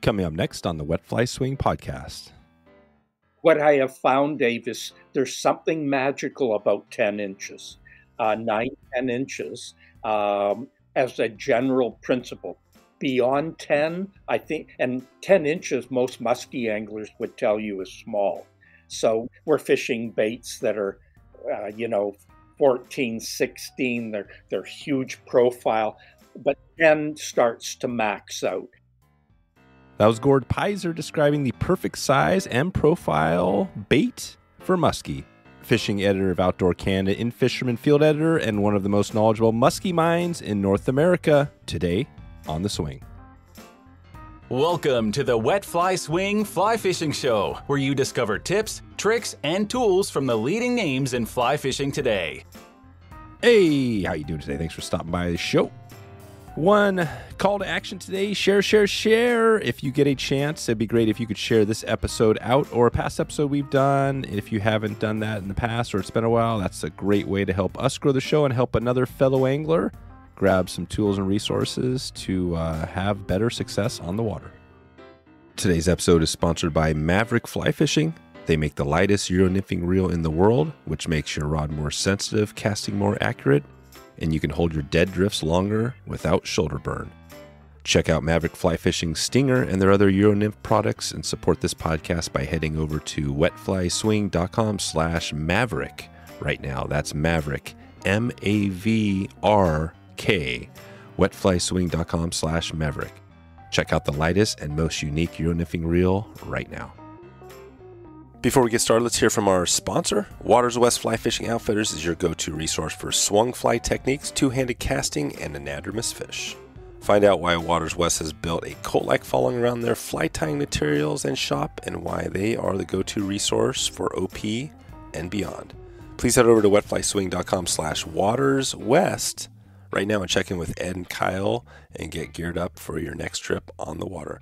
Coming up next on the Wet Fly Swing podcast. What I have found, Dave, is there's something magical about 10 inches, 9, 10 inches as a general principle. Beyond 10, I think, and 10 inches, most musky anglers would tell you is small. So we're fishing baits that are, 14, 16, they're huge profile, but 10 starts to max out. That was Gord Pyzer describing the perfect size and profile bait for muskie. Fishing editor of Outdoor Canada, In-Fisherman field editor, and one of the most knowledgeable muskie minds in North America. Today on The Swing. Welcome to the Wet Fly Swing Fly Fishing Show, where you discover tips, tricks, and tools from the leading names in fly fishing today. Hey, how you doing today? Thanks for stopping by the show. One call to action today, share. If you get a chance, it'd be great if you could share this episode out or a past episode we've done. If you haven't done that in the past or it's been a while, that's a great way to help us grow the show and help another fellow angler grab some tools and resources to have better success on the water. Today's episode is sponsored by Mavrk Fly Fishing. They make the lightest Euro nymphing reel in the world, which makes your rod more sensitive, casting more accurate, and you can hold your dead drifts longer without shoulder burn. Check out Mavrk Fly Fishing Stinger and their other Euro nymph products and support this podcast by heading over to wetflyswing.com/Mavrk right now. That's Mavrk, M-A-V-R-K, wetflyswing.com/Mavrk. Check out the lightest and most unique Euro nymphing reel right now. Before we get started, let's hear from our sponsor. Waters West Fly Fishing Outfitters is your go-to resource for swung fly techniques, two-handed casting, and anadromous fish. Find out why Waters West has built a cult-like following around their fly tying materials and shop, and why they are the go-to resource for OP and beyond. Please head over to wetflyswing.com/waterswest right now and check in with Ed and Kyle and get geared up for your next trip on the water.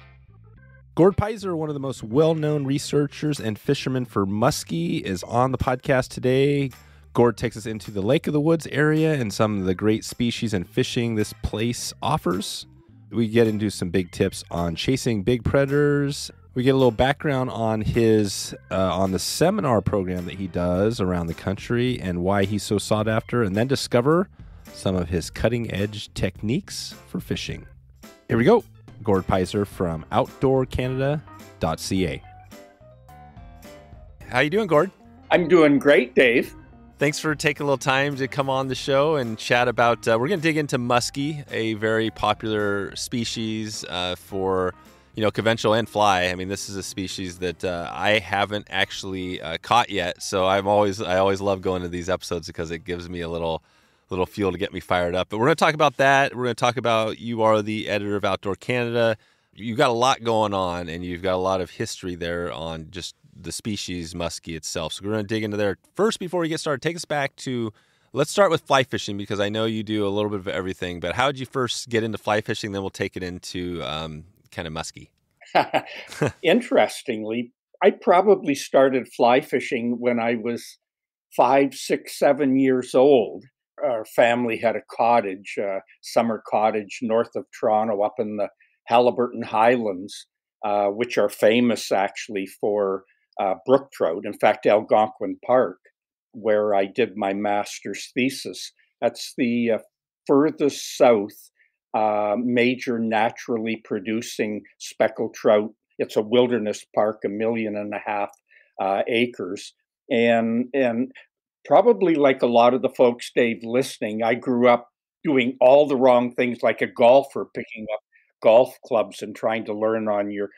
Gord Pyzer, one of the most well-known researchers and fishermen for muskie, is on the podcast today. Gord takes us into the Lake of the Woods area and some of the great species and fishing this place offers. We get into some big tips on chasing big predators. We get a little background on his on the seminar program that he does around the country and why he's so sought after, and then discover some of his cutting-edge techniques for fishing. Here we go. Gord Pyzer from outdoorcanada.ca. How you doing, Gord? I'm doing great, Dave. Thanks for taking a little time to come on the show and chat about, we're going to dig into muskie, a very popular species for, conventional and fly. I mean, this is a species that I haven't actually caught yet. So I always love going to these episodes because it gives me a little fuel to get me fired up. But we're going to talk about that. We're going to talk about, you are the editor of Outdoor Canada. You've got a lot going on, and you've got a lot of history there on just the species muskie itself. So we're going to dig into there. First, before we get started, take us back to, let's start with fly fishing, because I know you do a little bit of everything. But how did you first get into fly fishing? Then we'll take it into kind of muskie. Interestingly, I probably started fly fishing when I was 5, 6, 7 years old. Our family had a cottage, summer cottage north of Toronto up in the Haliburton Highlands, which are famous actually for brook trout. In fact, Algonquin Park, where I did my master's thesis. That's the furthest south major naturally producing speckled trout. It's a wilderness park, 1.5 million acres. And probably like a lot of the folks, Dave, listening, I grew up doing all the wrong things, like a golfer picking up golf clubs and trying to learn on your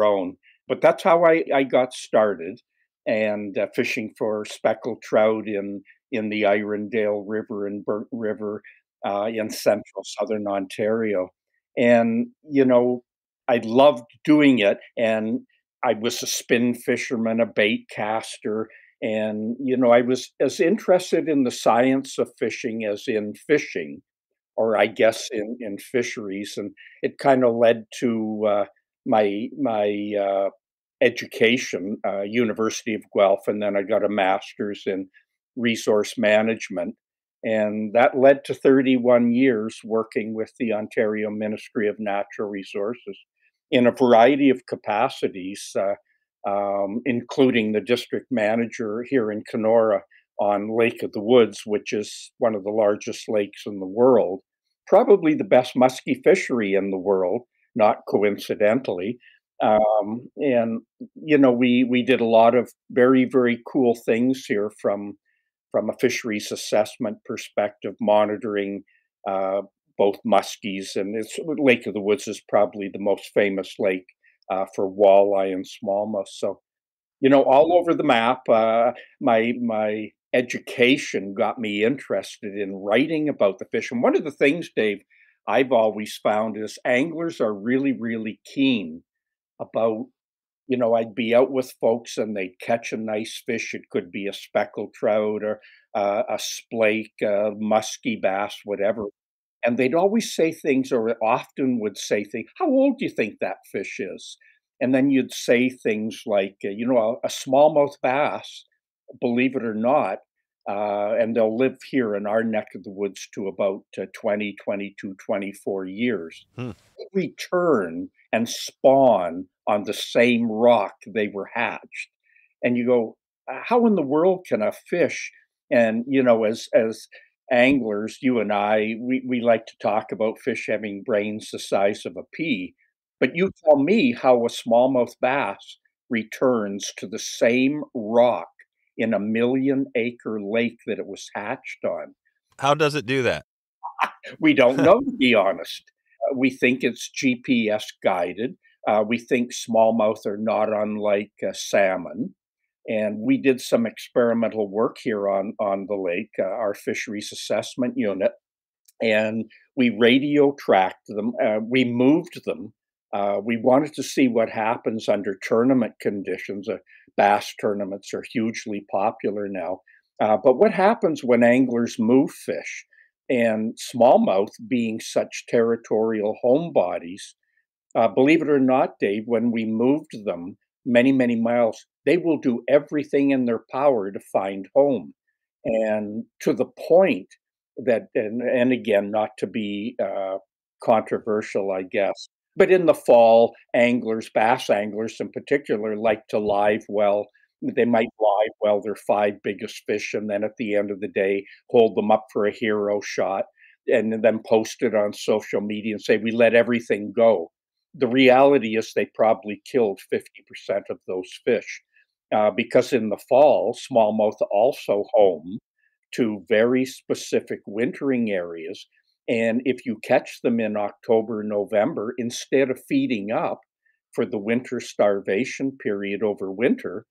own. But that's how I got started, and fishing for speckled trout in the Irondale River and Burnt River in central southern Ontario. And, I loved doing it. And I was a spin fisherman, a bait caster. And, I was as interested in the science of fishing as in fishing, or I guess in fisheries. And it kind of led to my education, University of Guelph, and then I got a master's in resource management. And that led to 31 years working with the Ontario Ministry of Natural Resources in a variety of capacities, including the district manager here in Kenora on Lake of the Woods, which is one of the largest lakes in the world, probably the best musky fishery in the world, not coincidentally. And we did a lot of very, very cool things here from a fisheries assessment perspective, monitoring uh, both muskies, and Lake of the Woods is probably the most famous lake for walleye and smallmouth. So, all over the map. My education got me interested in writing about the fish. And one of the things, Dave, I've always found is anglers are really, really keen about, I'd be out with folks and they'd catch a nice fish. It could be a speckled trout or a splake, musky bass, whatever. And they'd always say things, or often would say things, "How old do you think that fish is?" And then you'd say things like, a smallmouth bass, believe it or not, and they'll live here in our neck of the woods to about 20, 22, 24 years. Hmm. They return and spawn on the same rock they were hatched. And you go, how in the world can a fish, and, as anglers, you and I, we like to talk about fish having brains the size of a pea. But you tell me how a smallmouth bass returns to the same rock in a 1,000,000-acre lake that it was hatched on. How does it do that? We don't know, to be honest. We think it's GPS guided. We think smallmouth are not unlike salmon. And we did some experimental work here on the lake, our fisheries assessment unit, and we radio tracked them. We moved them. We wanted to see what happens under tournament conditions. Bass tournaments are hugely popular now. But what happens when anglers move fish? And smallmouth, being such territorial homebodies, believe it or not, Dave, when we moved them many, many miles, they will do everything in their power to find home. And to the point that, and again, not to be controversial, I guess, but in the fall, anglers, bass anglers in particular, like to live well. They might live well their five biggest fish, and then at the end of the day, hold them up for a hero shot, and then post it on social media and say, "We let everything go." The reality is they probably killed 50% of those fish, because in the fall, smallmouth also home to very specific wintering areas. And if you catch them in October, November, instead of feeding up for the winter starvation period over winter,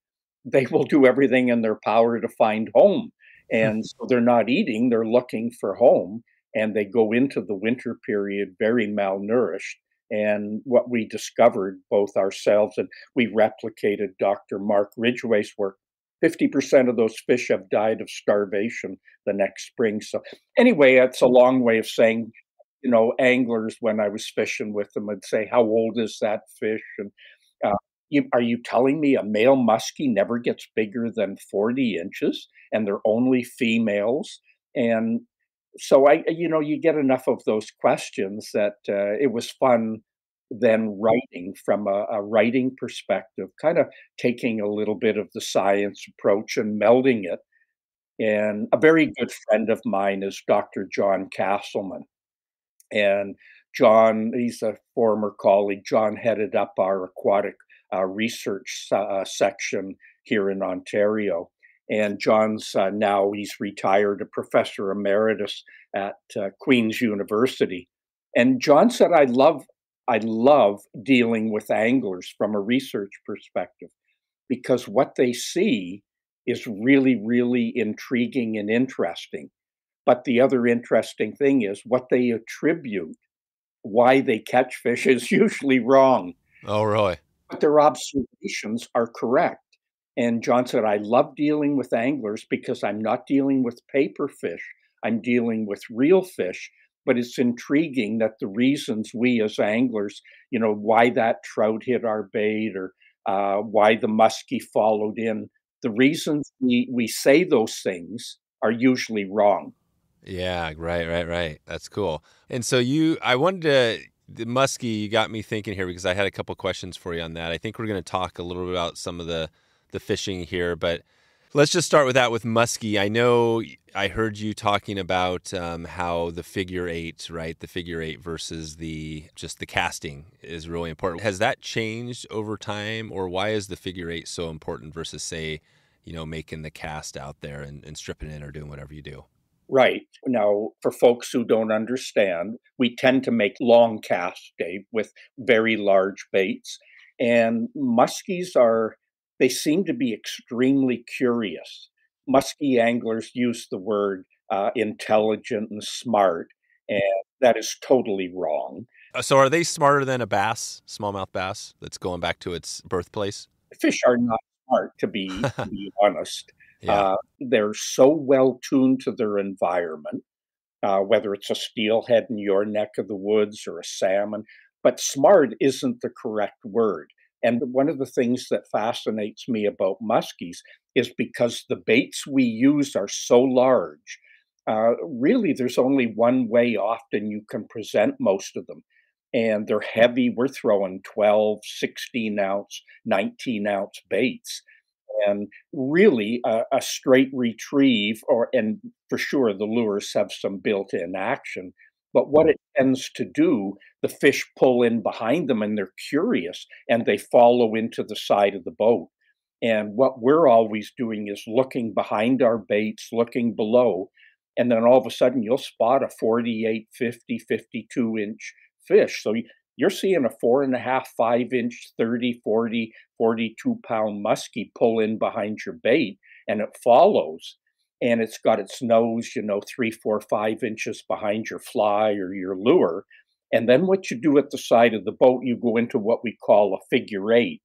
they will do everything in their power to find home. And so they're not eating, they're looking for home. And they go into the winter period very malnourished. And what we discovered, both ourselves and we replicated Dr. Mark Ridgway's work, 50% of those fish have died of starvation the next spring. So, anyway, it's a long way of saying, anglers, when I was fishing with them, would say, "How old is that fish?" And are you telling me a male muskie never gets bigger than 40 inches and they're only females? And so you get enough of those questions that it was fun then writing from a writing perspective, kind of taking a little bit of the science approach and melding it. And a very good friend of mine is Dr. John Casselman. And John, he's a former colleague. John headed up our aquatic research section here in Ontario. And John's now he's retired, a professor emeritus at Queen's University. And John said, I love dealing with anglers from a research perspective because what they see is really, really intriguing and interesting. But the other interesting thing is what they attribute why they catch fish is usually wrong. Oh, really? But their observations are correct. And John said, I love dealing with anglers because I'm not dealing with paper fish. I'm dealing with real fish. But it's intriguing that the reasons we as anglers, why that trout hit our bait or why the muskie followed in, the reasons we say those things are usually wrong. Yeah, right. That's cool. And so I wanted The musky, you got me thinking here because I had a couple questions for you on that. I think we're going to talk a little bit about some of the fishing here, but let's just start with that with musky. I know I heard you talking about how the figure eight, right? The figure eight versus the casting is really important. Has that changed over time, or why is the figure eight so important versus, say, making the cast out there and stripping in or doing whatever you do? Right. Now, for folks who don't understand, we tend to make long casts, Dave, with very large baits. And muskies they seem to be extremely curious. Musky anglers use the word intelligent and smart, and that is totally wrong. So are they smarter than a bass, smallmouth bass, that's going back to its birthplace? Fish are not smart, to be honest. Yeah. They're so well tuned to their environment, whether it's a steelhead in your neck of the woods or a salmon, but smart isn't the correct word. And one of the things that fascinates me about muskies is because the baits we use are so large. Really, there's only one way often you can present most of them. And they're heavy. We're throwing 12, 16-ounce, 19-ounce baits. And really, a straight retrieve, and for sure the lures have some built-in action. But what it tends to do, the fish pull in behind them and they're curious and they follow into the side of the boat. And what we're always doing is looking behind our baits, looking below. And then all of a sudden you'll spot a 48, 50, 52-inch fish. So you're seeing a 4.5, 5-inch, 30, 40, 42-pound muskie pull in behind your bait, and it follows. And it's got its nose, 3, 4, 5 inches behind your fly or your lure. And then what you do at the side of the boat, you go into what we call a figure eight.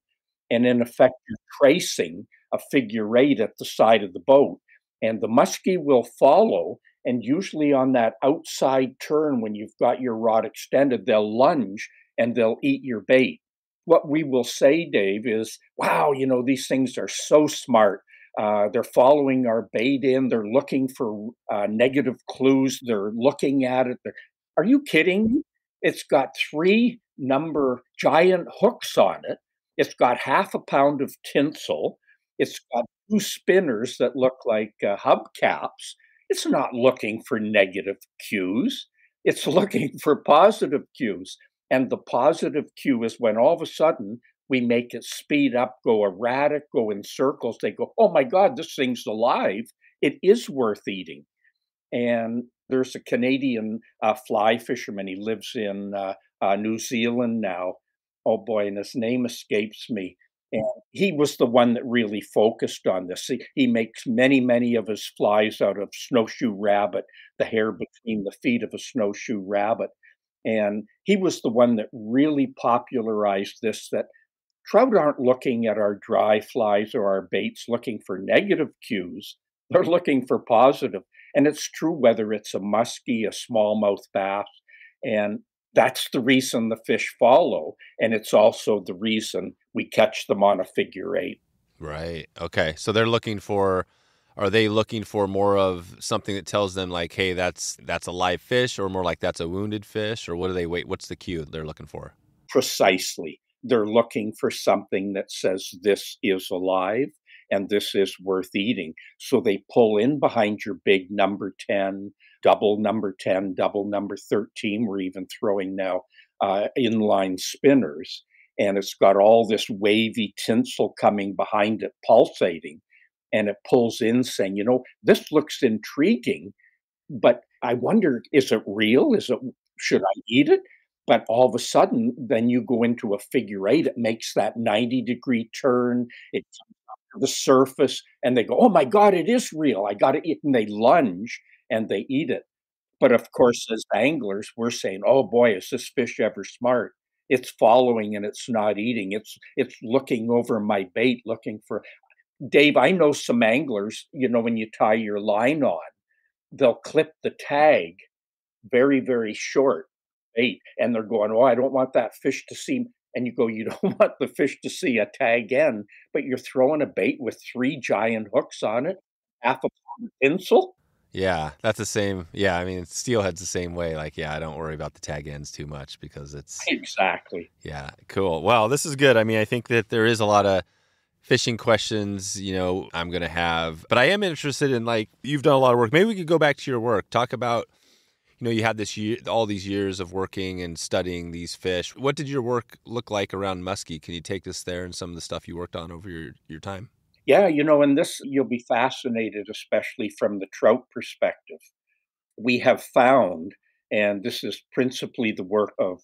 And in effect, you're tracing a figure eight at the side of the boat. And the muskie will follow. And usually on that outside turn, when you've got your rod extended, they'll lunge and they'll eat your bait. What we will say, Dave, is, wow, these things are so smart. They're following our bait in. They're looking for negative clues. They're looking at it. Are you kidding me? It's got 3 giant hooks on it. It's got half a pound of tinsel. It's got 2 spinners that look like hubcaps. It's not looking for negative cues. It's looking for positive cues. And the positive cue is when all of a sudden we make it speed up, go erratic, go in circles. They go, oh my God, this thing's alive. It is worth eating. And there's a Canadian fly fisherman. He lives in New Zealand now. Oh boy, and his name escapes me. And he was the one that really focused on this. He makes many, many of his flies out of snowshoe rabbit, the hair between the feet of a snowshoe rabbit. And he was the one that really popularized this, that trout aren't looking at our dry flies or our baits looking for negative cues. They're looking for positive. And it's true whether it's a muskie, a smallmouth bass. And that's the reason the fish follow. And it's also the reason we catch them on a figure eight. Right. Okay. So are they looking for more of something that tells them like, hey, that's a live fish, or more like that's a wounded fish, or what's the cue they're looking for? Precisely. They're looking for something that says this is alive and this is worth eating. So they pull in behind your big number 10, double number 10, double number 13. We're even throwing now inline spinners. And it's got all this wavy tinsel coming behind it, pulsating. And it pulls in saying, this looks intriguing, but I wonder, is it real? Should I eat it? But all of a sudden, then you go into a figure eight. It makes that 90-degree turn. It comes up to the surface, and they go, oh my God, it is real. I got to eat. And they lunge and they eat it. But of course, as anglers, we're saying, oh boy, is this fish ever smart? It's following and it's not eating. It's looking over my bait, looking for. Dave, I know some anglers, when you tie your line on, they'll clip the tag very, very short bait. And they're going, oh, I don't want that fish to see. And you go, you don't want the fish to see a tag end, but you're throwing a bait with 3 giant hooks on it, half a pound of tinsel. Yeah, that's the same. Yeah, I mean, steelhead's the same way. Like, yeah, I don't worry about the tag ends too much because it's, Exactly. yeah, cool. Well, this is good. I mean, I think that there is a lot of fishing questions, I'm going to have, but I am interested in, like, you've done a lot of work. Maybe we could go back to your work. Talk about, you had this year, all these years of working and studying these fish. What did your work look like around muskie? Can you take us there and some of the stuff you worked on over your time? Yeah, and this you'll be fascinated, especially from the trout perspective. We have found, and this is principally the work of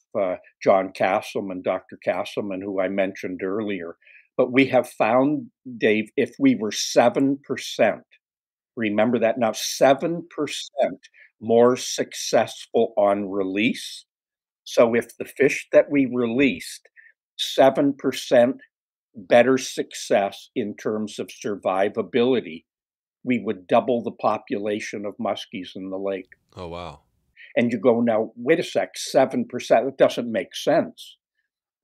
John Casselman, Dr. Casselman, who I mentioned earlier, but we have found, Dave, if we were 7%, remember that now, 7% more successful on release. So if the fish that we released, 7% better success in terms of survivability, we would double the population of muskies in the lake. Oh, wow. And you go, now, wait a sec, 7%, it doesn't make sense.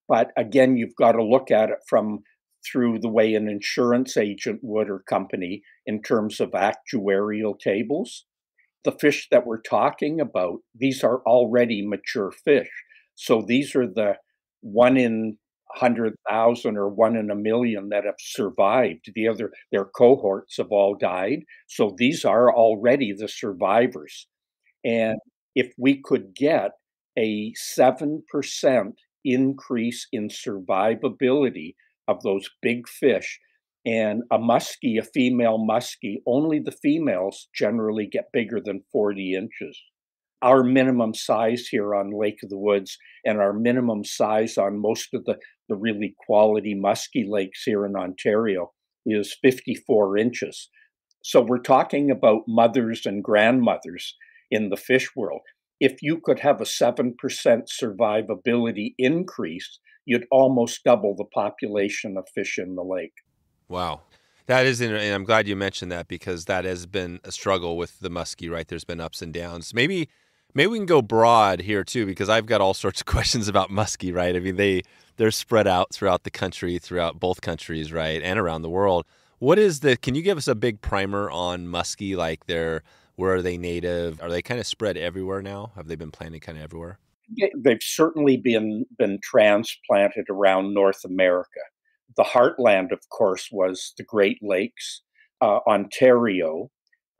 But again, you've got to look at it through the way an insurance agent would, or company, in terms of actuarial tables. The fish that we're talking about, these are already mature fish. So these are the 1 in 100,000 or 1 in a million that have survived. Their cohorts have all died. So these are already the survivors. And if we could get a 7% increase in survivability of those big fish, and a female muskie, only the females generally get bigger than 40 inches. Our minimum size here on Lake of the Woods, and our minimum size on most of the really quality muskie lakes here in Ontario, is 54 inches. So we're talking about mothers and grandmothers in the fish world. If you could have a 7% survivability increase, you'd almost double the population of fish in the lake. Wow. That is, and I'm glad you mentioned that, because that has been a struggle with the muskie, right? There's been ups and downs. Maybe we can go broad here too, because I've got all sorts of questions about muskie, right? I mean, they're spread out throughout the country, throughout both countries, right? And around the world. Can you give us a big primer on muskie? Like, where are they native? Are they kind of spread everywhere now? Have they been planted kind of everywhere? They've certainly been transplanted around North America. The heartland, of course, was the Great Lakes, Ontario,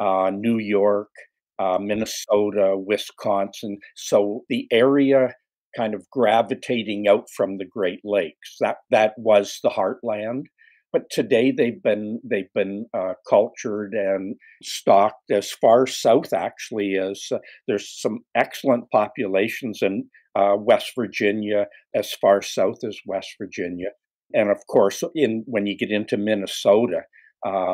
New York, Minnesota, Wisconsin. So the area kind of gravitating out from the Great Lakes, that was the heartland. But today they've been cultured and stocked as far south, actually, as there's some excellent populations in West Virginia, as far south as West Virginia. And of course, when you get into Minnesota,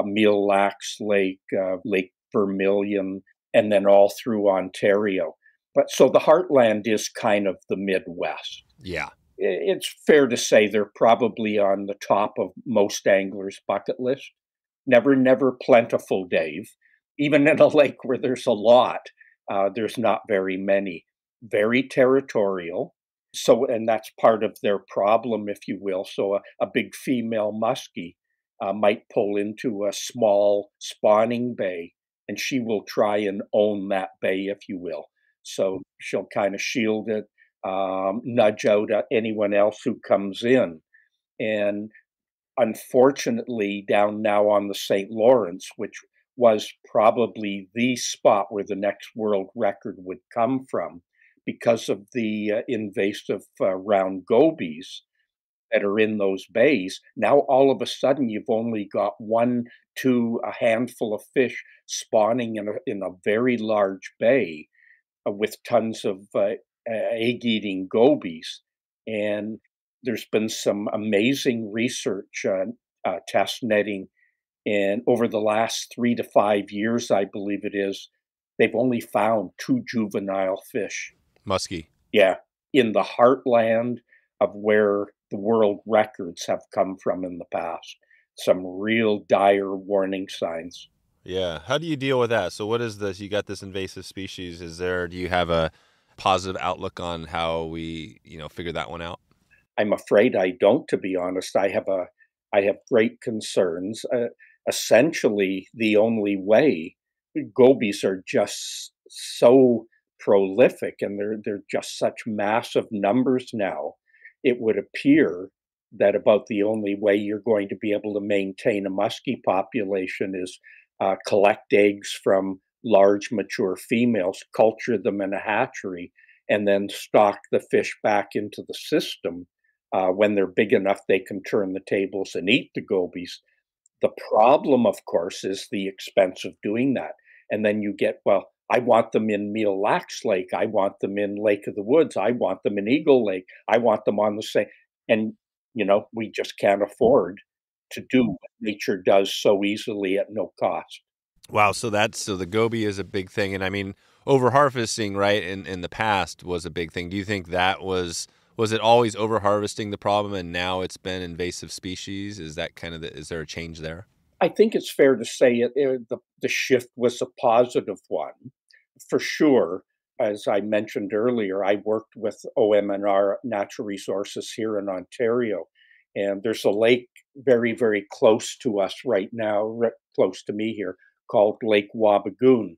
Mille Lacs Lake, Lake Vermilion, and then all through Ontario. But so the heartland is kind of the Midwest. Yeah. It's fair to say they're probably on the top of most anglers' bucket list. Never plentiful, Dave. Even in a lake where there's a lot, there's not very many. Very territorial. So, and that's part of their problem, if you will. So a big female muskie might pull into a small spawning bay, and she will try and own that bay, if you will. So she'll kind of shield it, nudge out anyone else who comes in. And unfortunately, down now on the St. Lawrence, which was probably the spot where the next world record would come from, because of the invasive round gobies that are in those bays, now all of a sudden you've only got a handful of fish spawning in a very large bay with tons of egg-eating gobies. And there's been some amazing research, test netting, and over the last 3 to 5 years, I believe it is, they've only found 2 juvenile fish. Muskie. Yeah, in the heartland of where the world records have come from in the past. Some real dire warning signs. Yeah. How do you deal with that? So what is this? You got this invasive species. Do you have a positive outlook on how we, figure that one out? I'm afraid I don't, to be honest. I have great concerns. Essentially, the only way gobies are just so prolific, and they're just such massive numbers now. It would appear that about the only way you're going to be able to maintain a muskie population is collect eggs from large mature females, culture them in a hatchery, and then stock the fish back into the system. When they're big enough, they can turn the tables and eat the gobies. The problem, of course, is the expense of doing that. And then you get, well, I want them in Mille Lacs Lake. I want them in Lake of the Woods. I want them in Eagle Lake. I want them on the same. And, we just can't afford to do what nature does so easily at no cost. Wow. So the goby is a big thing. And I mean, over harvesting, right, in the past was a big thing. Do you think that was it always over harvesting the problem and now it's been invasive species? Is that kind of is there a change there? I think it's fair to say the shift was a positive one. For sure, as I mentioned earlier, I worked with OM&R Natural Resources here in Ontario, and there's a lake very, very close to us right now, close to me here, called Lake Wabigoon,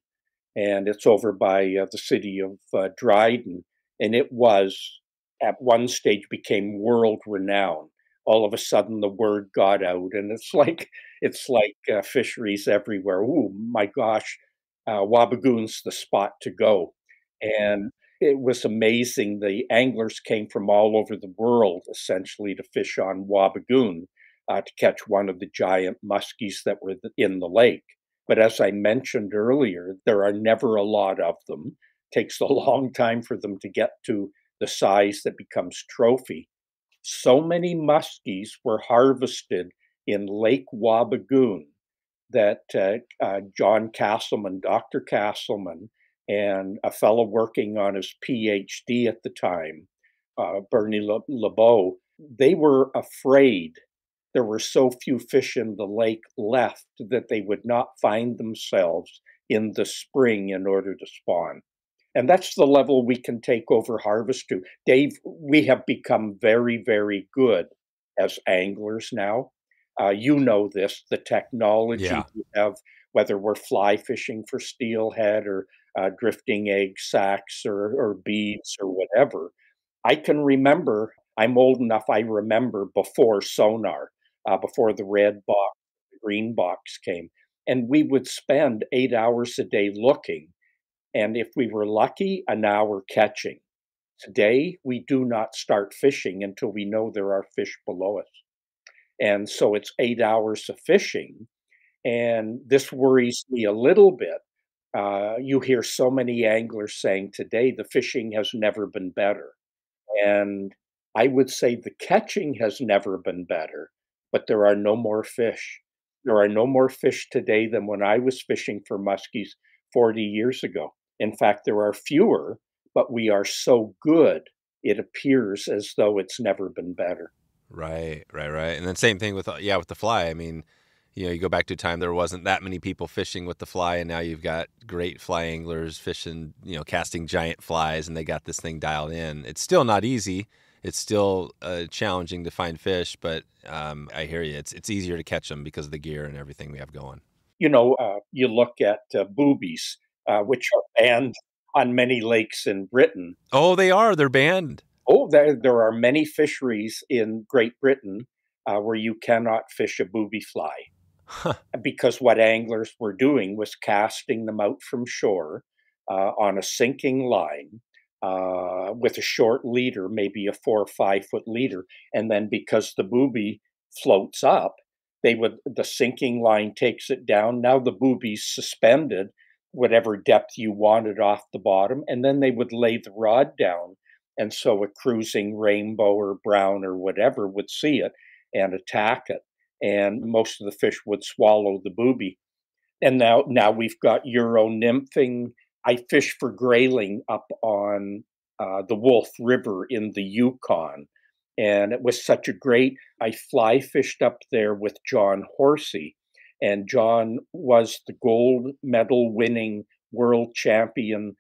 and it's over by the city of Dryden, and it was, at one stage, became world renowned. All of a sudden, the word got out, and it's like fisheries everywhere. Oh my gosh, Wabigoon's the spot to go, and it was amazing. The anglers came from all over the world, essentially, to fish on Wabigoon to catch one of the giant muskies that were in the lake. But as I mentioned earlier, there are never a lot of them. It takes a long time for them to get to the size that becomes trophy. So many muskies were harvested in Lake Wabigoon that John Casselman, Dr. Casselman, and a fellow working on his PhD at the time, Bernie LeBeau, they were afraid there were so few fish in the lake left that they would not find themselves in the spring in order to spawn. And that's the level we can take over harvest to. Dave, we have become very, very good as anglers now. You know this, the technology we have, whether we're fly fishing for steelhead or drifting egg sacs or beads or whatever. I can remember, I'm old enough, I remember before sonar, before the red box, the green box came. And we would spend 8 hours a day looking. And if we were lucky, an hour catching. Today, we do not start fishing until we know there are fish below us. And so it's 8 hours of fishing. And this worries me a little bit. You hear so many anglers saying today the fishing has never been better. And I would say the catching has never been better, but there are no more fish. There are no more fish today than when I was fishing for muskies 40 years ago. In fact, there are fewer, but we are so good, it appears as though it's never been better. Right. And then same thing with the fly. I mean, you go back to a time there wasn't that many people fishing with the fly, and now you've got great fly anglers fishing, casting giant flies, and they got this thing dialed in. It's still not easy. It's still challenging to find fish, but I hear you. It's easier to catch them because of the gear and everything we have going. You look at boobies, which are banned on many lakes in Britain. Oh, they are. They're banned. Oh, there are many fisheries in Great Britain where you cannot fish a booby fly. Huh. Because what anglers were doing was casting them out from shore on a sinking line with a short leader, maybe a 4 or 5 foot leader. And then because the booby floats up, the sinking line takes it down. Now the boobie's suspended, whatever depth you wanted off the bottom, and then they would lay the rod down. And so a cruising rainbow or brown or whatever would see it and attack it. And most of the fish would swallow the booby. And now we've got Euro nymphing. I fish for grayling up on the Wolf River in the Yukon. And it was such a great, I fly fished up there with John Horsey. And John was the gold medal winning world champion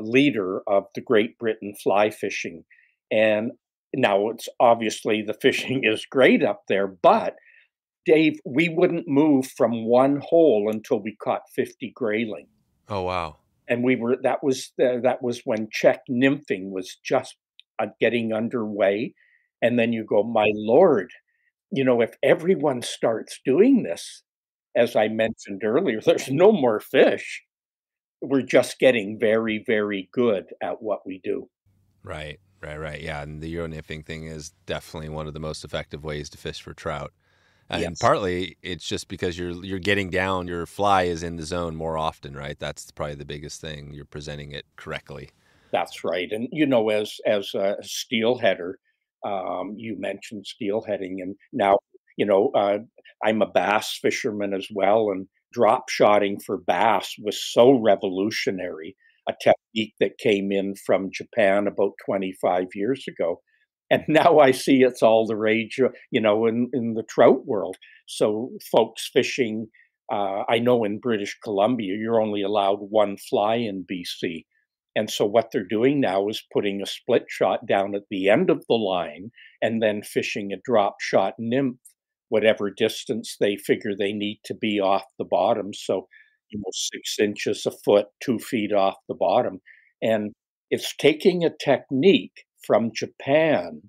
leader of the Great Britain fly fishing. And now it's obviously the fishing is great up there, but Dave, we wouldn't move from one hole until we caught 50 grayling. Oh, wow. And that was when check nymphing was just getting underway. And then you go, my Lord, if everyone starts doing this, as I mentioned earlier, there's no more fish. We're just getting very, very good at what we do. Right, right, right. Yeah, and the Euro nymphing thing is definitely one of the most effective ways to fish for trout. And Yes. partly it's just because you're getting down, your fly is in the zone more often, right? That's probably the biggest thing. You're presenting it correctly. That's right, and, as a steelheader, you mentioned steelheading, and now, you know, uh, I'm a bass fisherman as well, and drop shotting for bass was so revolutionary, a technique that came in from Japan about 25 years ago, and now I see it's all the rage, in the trout world. So folks fishing, I know in British Columbia, you're only allowed one fly in BC. And so what they're doing now is putting a split shot down at the end of the line and then fishing a drop shot nymph, whatever distance they figure they need to be off the bottom. So, 6 inches, a foot, 2 feet off the bottom. And it's taking a technique from Japan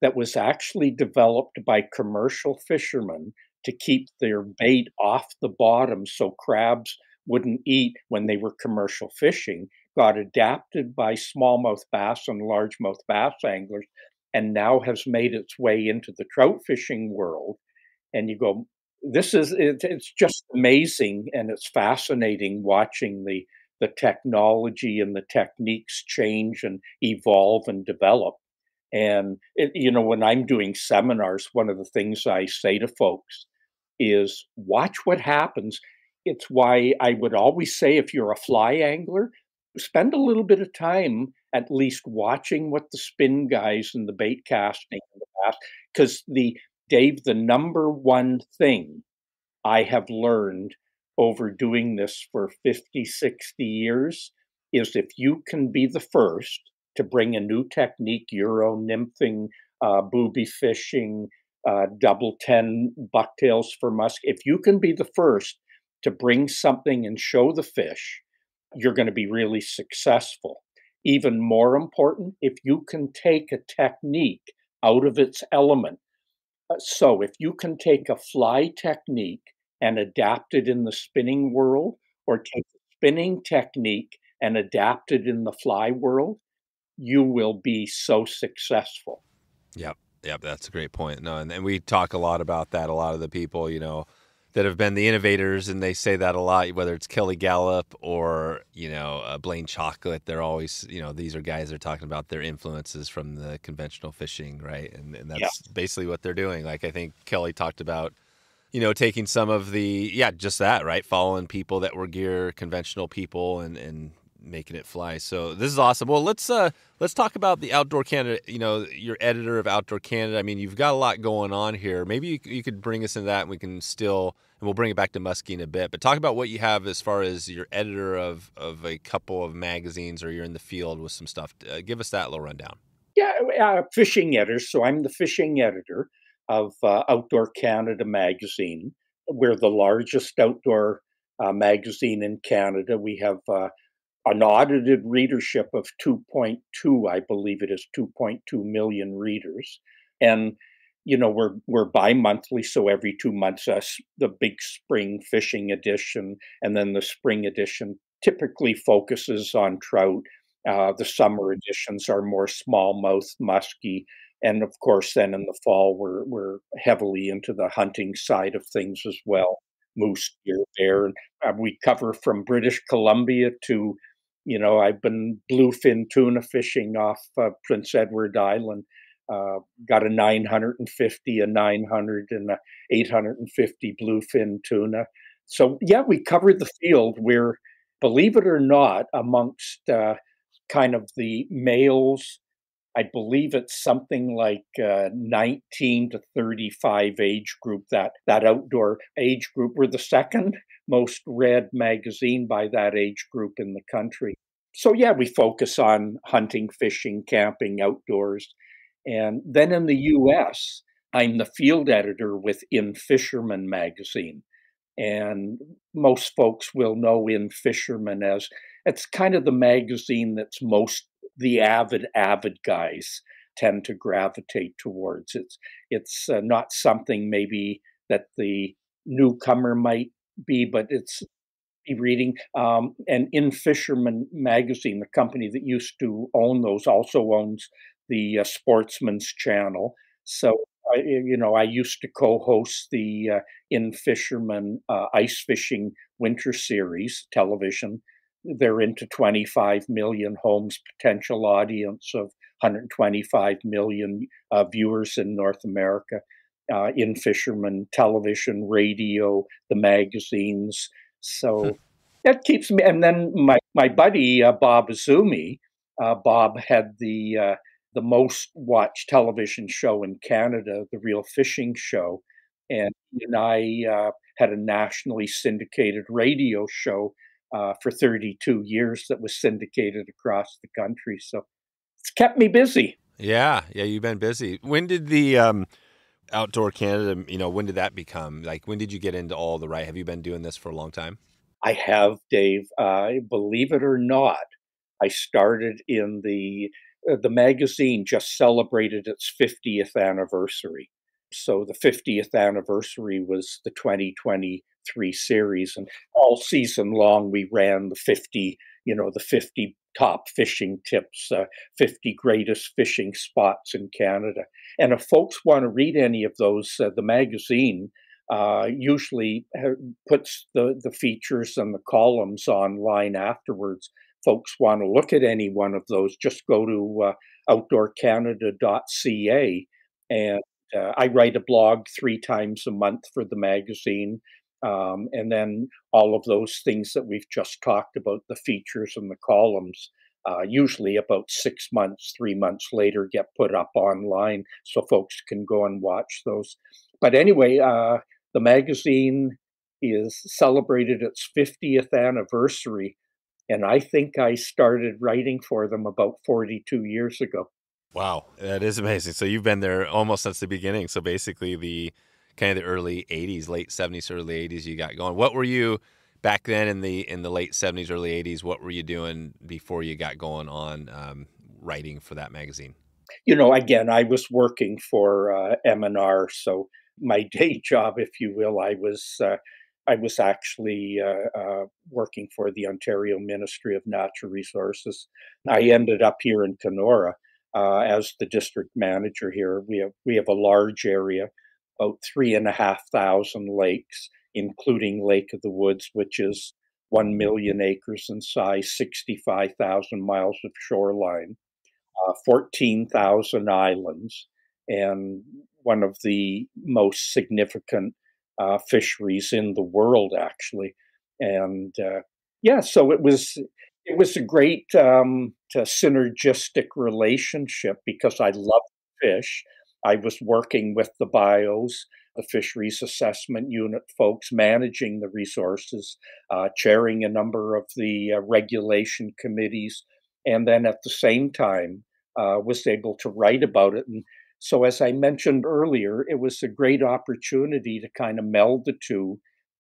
that was actually developed by commercial fishermen to keep their bait off the bottom so crabs wouldn't eat when they were commercial fishing, got adapted by smallmouth bass and largemouth bass anglers, and now has made its way into the trout fishing world. And you go, it's just amazing, and it's fascinating watching the technology and the techniques change and evolve and develop. And when I'm doing seminars, one of the things I say to folks is watch what happens. It's why I would always say if you're a fly angler, spend a little bit of time at least watching what the spin guys and the bait casting in the past, because the number one thing I have learned over doing this for 50, 60 years is if you can be the first to bring a new technique, Euro nymphing, booby fishing, double 10 bucktails for musk, if you can be the first to bring something and show the fish, you're going to be really successful. Even more important, if you can take a technique out of its element. So if you can take a fly technique and adapt it in the spinning world, or take a spinning technique and adapt it in the fly world, you will be so successful. Yep. Yep. That's a great point. No, and we talk a lot about that. A lot of the people, that have been the innovators, and they say that a lot, whether it's Kelly Gallup or, Blaine Chocolate, they're always, these are guys that are talking about their influences from the conventional fishing, right? And Yeah. that's basically what they're doing. Like, I think Kelly talked about, taking some of just that, right? Following people that were conventional people and making it fly. So this is awesome. Well, let's talk about the Outdoor Canada. You're editor of Outdoor Canada. I mean, you've got a lot going on here. Maybe you could bring us into that, and we can and we'll bring it back to Musky in a bit. But talk about what you have as far as you're editor of a couple of magazines, or you're in the field with some stuff. Give us that little rundown. Yeah, fishing editor. So I'm the fishing editor of Outdoor Canada magazine. We're the largest outdoor magazine in Canada. We have an audited readership of 2.2, I believe it is 2.2 million readers. And we're bi-monthly, so every 2 months, the big spring fishing edition, and then the spring edition typically focuses on trout. The summer editions are more smallmouth, musky, and of course, then in the fall, we're heavily into the hunting side of things as well. Moose, deer, bear, and we cover from British Columbia to, I've been bluefin tuna fishing off Prince Edward Island. Got a 950, a 900, and a 850 bluefin tuna. So yeah, we covered the field. We're, believe it or not, amongst kind of the males, I believe it's something like 19 to 35 age group, that outdoor age group. We're the second most read magazine by that age group in the country. So yeah, we focus on hunting, fishing, camping, outdoors. And then in the US, I'm the field editor with In-Fisherman magazine. And most folks will know In-Fisherman as it's kind of the magazine that's most the avid guys tend to gravitate towards. It's not something maybe that the newcomer might be, but it's be reading. And In-Fisherman magazine, the company that used to own those, also owns the Sportsman's Channel. So, I used to co-host the In-Fisherman ice fishing winter series television. They're into 25 million homes, potential audience of 125 million viewers in North America. In-Fisherman television, radio, the magazines. So that keeps me. And then my buddy Bob Azumi, Bob had the most watched television show in Canada, The Real Fishing Show, and he and I had a nationally syndicated radio show for 32 years that was syndicated across the country. So it's kept me busy. Yeah, you've been busy. When did the Outdoor Canada, when did that become? Like, when did you get into all the right? Have you been doing this for a long time? I have, Dave. Believe it or not, I started in the magazine just celebrated its 50th anniversary. So the 50th anniversary was the 2023 series, and all season long we ran the 50 top fishing tips, 50 greatest fishing spots in Canada. And if folks want to read any of those, the magazine usually puts the features and the columns online afterwards. Folks want to look at any one of those, just go to outdoorcanada.ca, and I write a blog 3 times a month for the magazine. And then all of those things that we've just talked about, the features and the columns, usually about 6 months, 3 months later, get put up online so folks can go and watch those. But anyway, the magazine is celebrated its 50th anniversary, and I think I started writing for them about 42 years ago. Wow, that is amazing. So you've been there almost since the beginning. So basically the kind of the early 80s, late 70s, early 80s you got going. What were you back then in the late 70s, early 80s? What were you doing before you got going on writing for that magazine? Again, I was working for M&R, so my day job, if you will, I was actually working for the Ontario Ministry of Natural Resources. I ended up here in Kenora as the district manager here. We have a large area, about 3,500 lakes, including Lake of the Woods, which is 1 million acres in size, 65,000 miles of shoreline, 14,000 islands, and one of the most significant fisheries in the world, actually. And so it was a great synergistic relationship because I love fish. I was working with the bios, the fisheries assessment unit folks, managing the resources, chairing a number of the regulation committees, and then at the same time was able to write about it. And so, as I mentioned earlier, it was a great opportunity to kind of meld the two.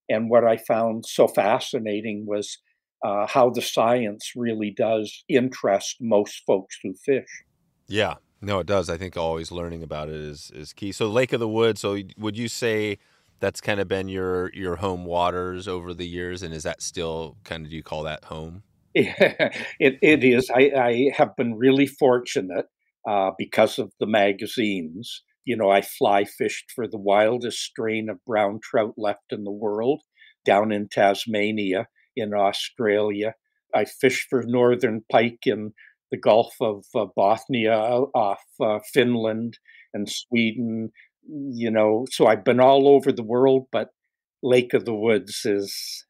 And what I found so fascinating was how the science really does interest most folks who fish. Yeah, no, it does. I think always learning about it is key. So Lake of the Woods, so would you say that's kind of been your home waters over the years? And is that still kind of, do you call that home? Yeah, it is. I have been really fortunate because of the magazines. I fly fished for the wildest strain of brown trout left in the world down in Tasmania, in Australia. I fished for northern pike in the Gulf of Bothnia off Finland and Sweden. So I've been all over the world, but Lake of the Woods is,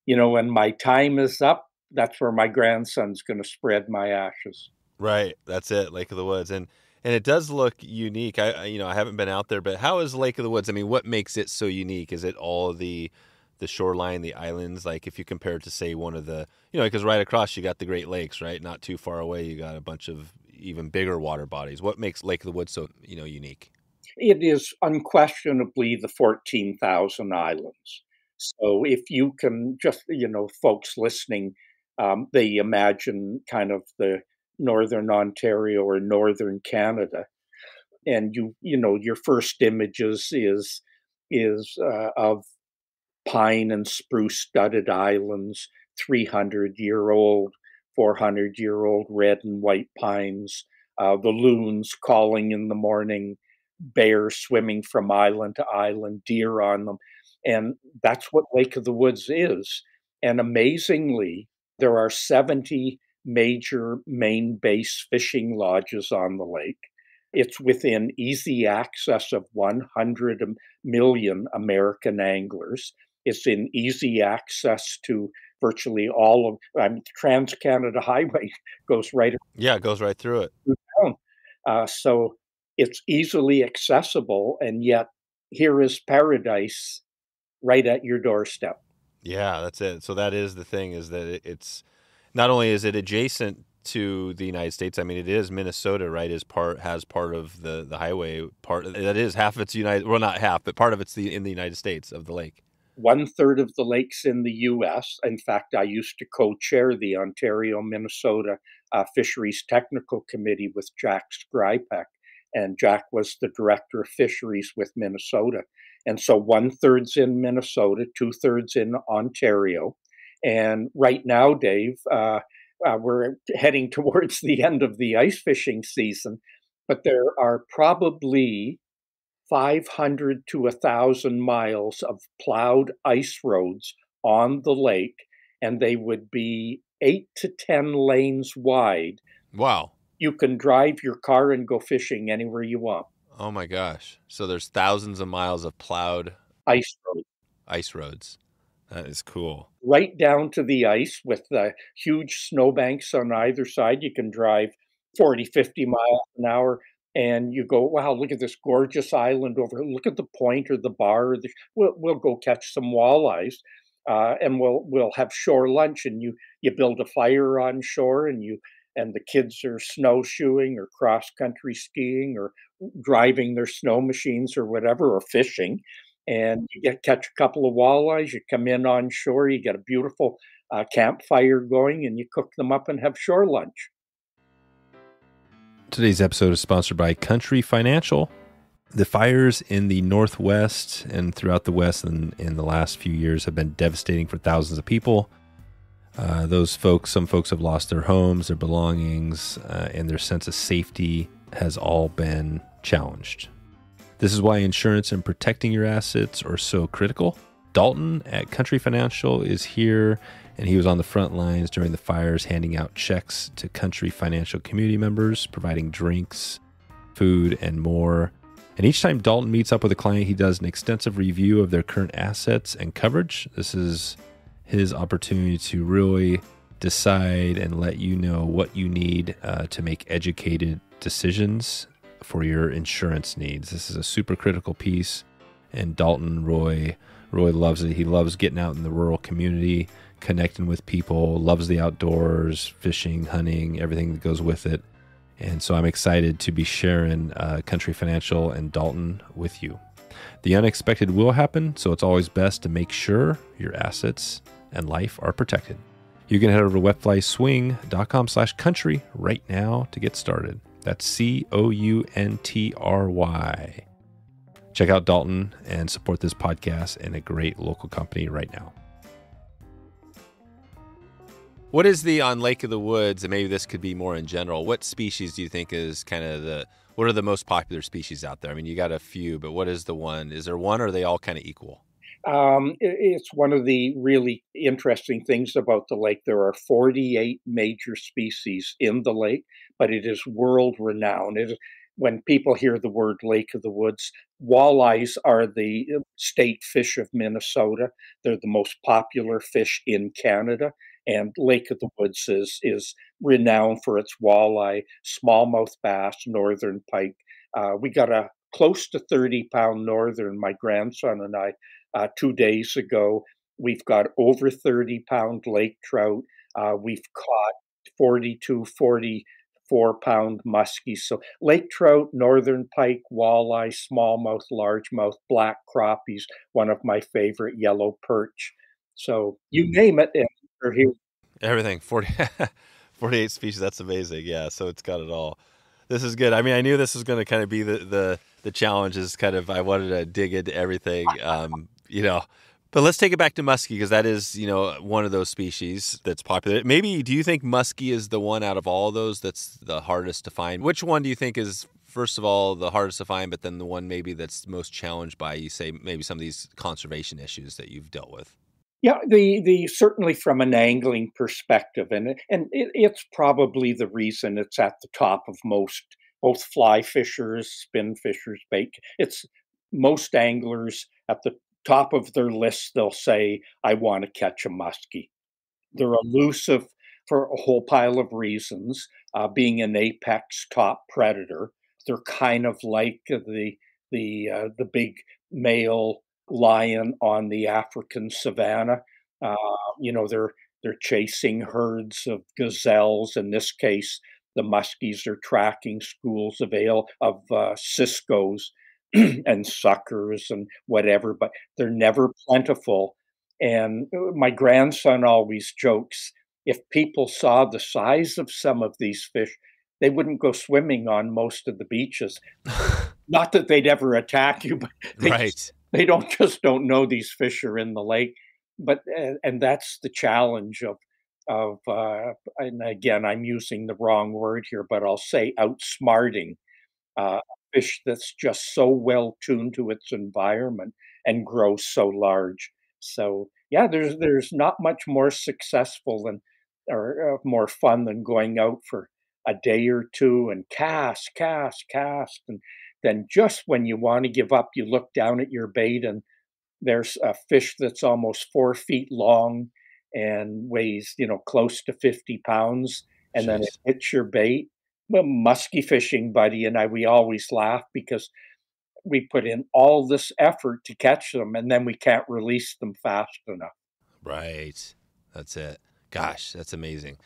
when my time is up, that's where my grandson's going to spread my ashes. Right, that's it, Lake of the Woods, and it does look unique. I haven't been out there, but how is Lake of the Woods? I mean, what makes it so unique? Is it all of the shoreline, the islands? Like if you compare it to say one of the, because right across you got the Great Lakes, right? Not too far away, you got a bunch of even bigger water bodies. What makes Lake of the Woods so unique? It is unquestionably the 14,000 islands. So if you can just, folks listening, they imagine kind of the northern Ontario or northern Canada, and your first images is of pine and spruce studded islands, 300-year-old, 400-year-old red and white pines, the loons calling in the morning, bears swimming from island to island, deer on them. And that's what Lake of the Woods is. And amazingly, there are 70 major main base fishing lodges on the lake. It's within easy access of 100 million American anglers. It's in easy access to virtually all of Trans-Canada Highway goes right Yeah, it goes right through it. through town. So it's easily accessible, and yet here is paradise right at your doorstep. Yeah, that's it. So that is the thing, is that it's not only is it adjacent to the United States. I mean, it is Minnesota, right? Has part of the highway part that is half of its United. Well, not half, but part of it's in the United States of the lake. 1/3 of the lakes in the U.S. In fact, I used to co-chair the Ontario-Minnesota Fisheries Technical Committee with Jack Skrypek, and Jack was the director of fisheries with Minnesota. And so 1/3's in Minnesota, 2/3 in Ontario. And right now, Dave, we're heading towards the end of the ice fishing season, but there are probably 500 to 1,000 miles of plowed ice roads on the lake, and they would be 8 to 10 lanes wide. Wow. You can drive your car and go fishing anywhere you want. Oh my gosh. So there's thousands of miles of plowed Ice roads. That is cool. Right down to the ice with the huge snowbanks on either side. You can drive 40, 50 miles an hour, and you go, wow, look at this gorgeous island over here. Look at the point or the bar. We'll go catch some walleyes, and we'll have shore lunch. And you build a fire on shore, and the kids are snowshoeing or cross country skiing or driving their snow machines or whatever, or fishing. And you catch a couple of walleyes. You come in on shore. You get a beautiful campfire going, and you cook them up and have shore lunch. Today's episode is sponsored by Country Financial. The fires in the Northwest and throughout the West in the last few years have been devastating for thousands of people. Some folks have lost their homes, their belongings, and their sense of safety has all been challenged. This is why insurance and protecting your assets are so critical. Dalton at Country Financial is here, and he was on the front lines during the fires, handing out checks to Country Financial community members, providing drinks, food, and more. And each time Dalton meets up with a client, he does an extensive review of their current assets and coverage. This is his opportunity to really decide and let you know what you need to make educated decisions for your insurance needs. This is a super critical piece, and Roy loves it. He loves getting out in the rural community, connecting with people, loves the outdoors, fishing, hunting, everything that goes with it. And so I'm excited to be sharing Country Financial and Dalton with you. The unexpected will happen, so it's always best to make sure your assets and life are protected. You can head over to wetflyswing.com/country right now to get started. That's COUNTRY. Check out Dalton and support this podcast and a great local company right now. What is on Lake of the Woods, and maybe this could be more in general, what species do you think is what are the most popular species out there? I mean, you got a few, but what is the one? Is there one, or are they all kind of equal? It's one of the really interesting things about the lake. There are 48 major species in the lake, but it is world renowned. When people hear the word Lake of the Woods, walleyes are the state fish of Minnesota. They're the most popular fish in Canada, and Lake of the Woods is renowned for its walleye, smallmouth bass, northern pike. We got a close to 30-pound northern, my grandson and I, 2 days ago. We've got over 30-pound lake trout. We've caught 42, 40 4-pound muskies. So lake trout, northern pike, walleye, smallmouth, largemouth, black crappies, one of my favorite, yellow perch. So you name it, and they're here. Everything, 48 species. That's amazing. Yeah, so it's got it all. This is good. I mean, I knew this was going to kind of be the challenge. Is kind of I wanted to dig into everything, But let's take it back to muskie, because that is, one of those species that's popular. Maybe, do you think muskie is the one out of all of those that's the hardest to find? Which one do you think is, first of all, the hardest to find, but then the one maybe that's most challenged by, you say, maybe some of these conservation issues that you've dealt with? Yeah, the certainly from an angling perspective, and it's probably the reason it's at the top of most both fly fishers, spin fishers, bait. It's most anglers at the top of their list. They'll say, "I want to catch a muskie." They're elusive for a whole pile of reasons. Being an apex top predator, they're kind of like the big male lion on the African savanna. Uh, they're chasing herds of gazelles. In this case, the muskies are tracking schools of ciscos and suckers and whatever, but they're never plentiful. And my grandson always jokes, if people saw the size of some of these fish, they wouldn't go swimming on most of the beaches. Not that they'd ever attack you, but Right. they don't know these fish are in the lake. But and that's the challenge of and again, I'm using the wrong word here, but I'll say outsmarting a fish that's just so well tuned to its environment and grows so large. So yeah, there's not much more successful than or more fun than going out for a day or two and cast, and then just when you want to give up, you look down at your bait and there's a fish that's almost 4 feet long and weighs, close to 50 pounds, and then it Jeez. hits your bait. Well, musky fishing buddy and I, we always laugh because we put in all this effort to catch them and then we can't release them fast enough. Right. That's it. Gosh, that's amazing.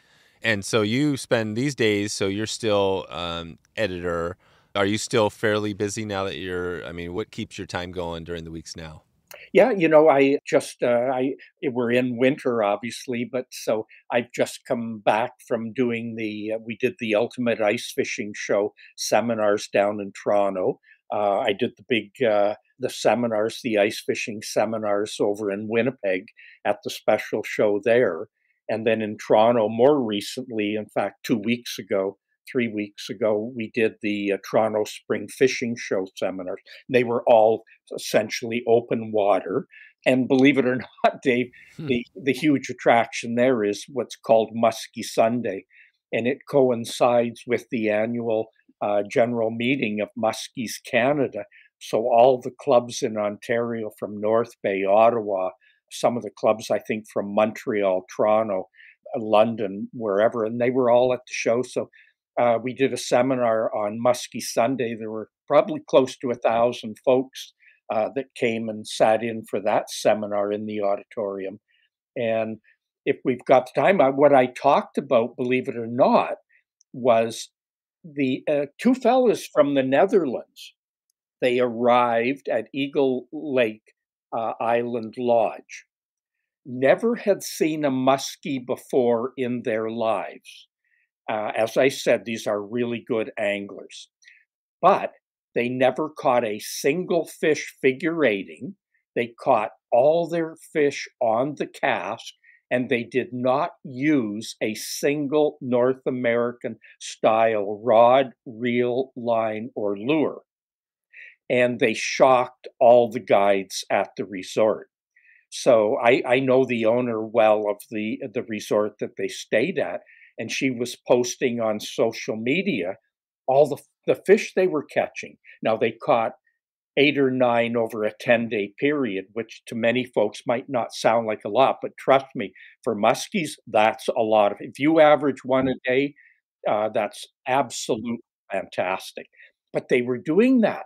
And so you spend these days, so you're still editor. Are you still fairly busy now that what keeps your time going during the weeks now? Yeah, I just we're in winter obviously, but so I've just come back from doing we did the ultimate ice fishing show seminars down in Toronto. I did the seminars, the ice fishing seminars over in Winnipeg at the special show there, and then in Toronto more recently, in fact, 2 weeks ago. 3 weeks ago, we did the Toronto Spring Fishing Show seminars. They were all essentially open water. And believe it or not, Dave, the huge attraction there is what's called Musky Sunday. And it coincides with the annual general meeting of Muskies Canada. So all the clubs in Ontario from North Bay, Ottawa, some of the clubs, I think, from Montreal, Toronto, London, wherever, and they were all at the show. So we did a seminar on Musky Sunday. There were probably close to 1,000 folks that came and sat in for that seminar in the auditorium. And if we've got the time, what I talked about, believe it or not, was the two fellas from the Netherlands. They arrived at Eagle Lake Island Lodge. Never had seen a muskie before in their lives. As I said, these are really good anglers, but they never caught a single fish figure eighting. They caught all their fish on the cast, and they did not use a single North American style rod, reel, line, or lure. And they shocked all the guides at the resort. So I know the owner well of the resort that they stayed at, and she was posting on social media all the fish they were catching. Now they caught 8 or 9 over a 10-day period, which to many folks might not sound like a lot, but trust me, for muskies, that's a lot. If you average one a day, that's absolutely fantastic. But they were doing that.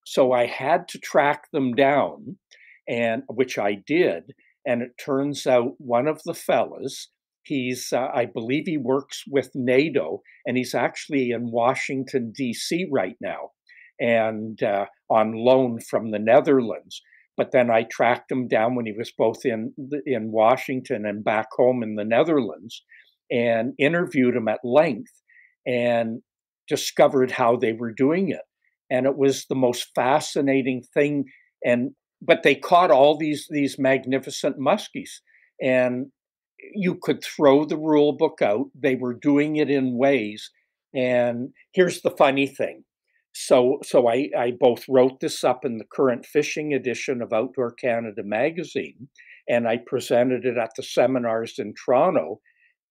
So I had to track them down, and which I did. And it turns out one of the fellas, I believe he works with NATO, and he's actually in Washington, D.C. right now, and on loan from the Netherlands. But then I tracked him down when he was both in Washington and back home in the Netherlands, and interviewed him at length, and discovered how they were doing it. And it was the most fascinating thing. But they caught all these magnificent muskies, and you could throw the rule book out. They were doing it in ways. And here's the funny thing. So I both wrote this up in the current fishing edition of Outdoor Canada magazine, and I presented it at the seminars in Toronto,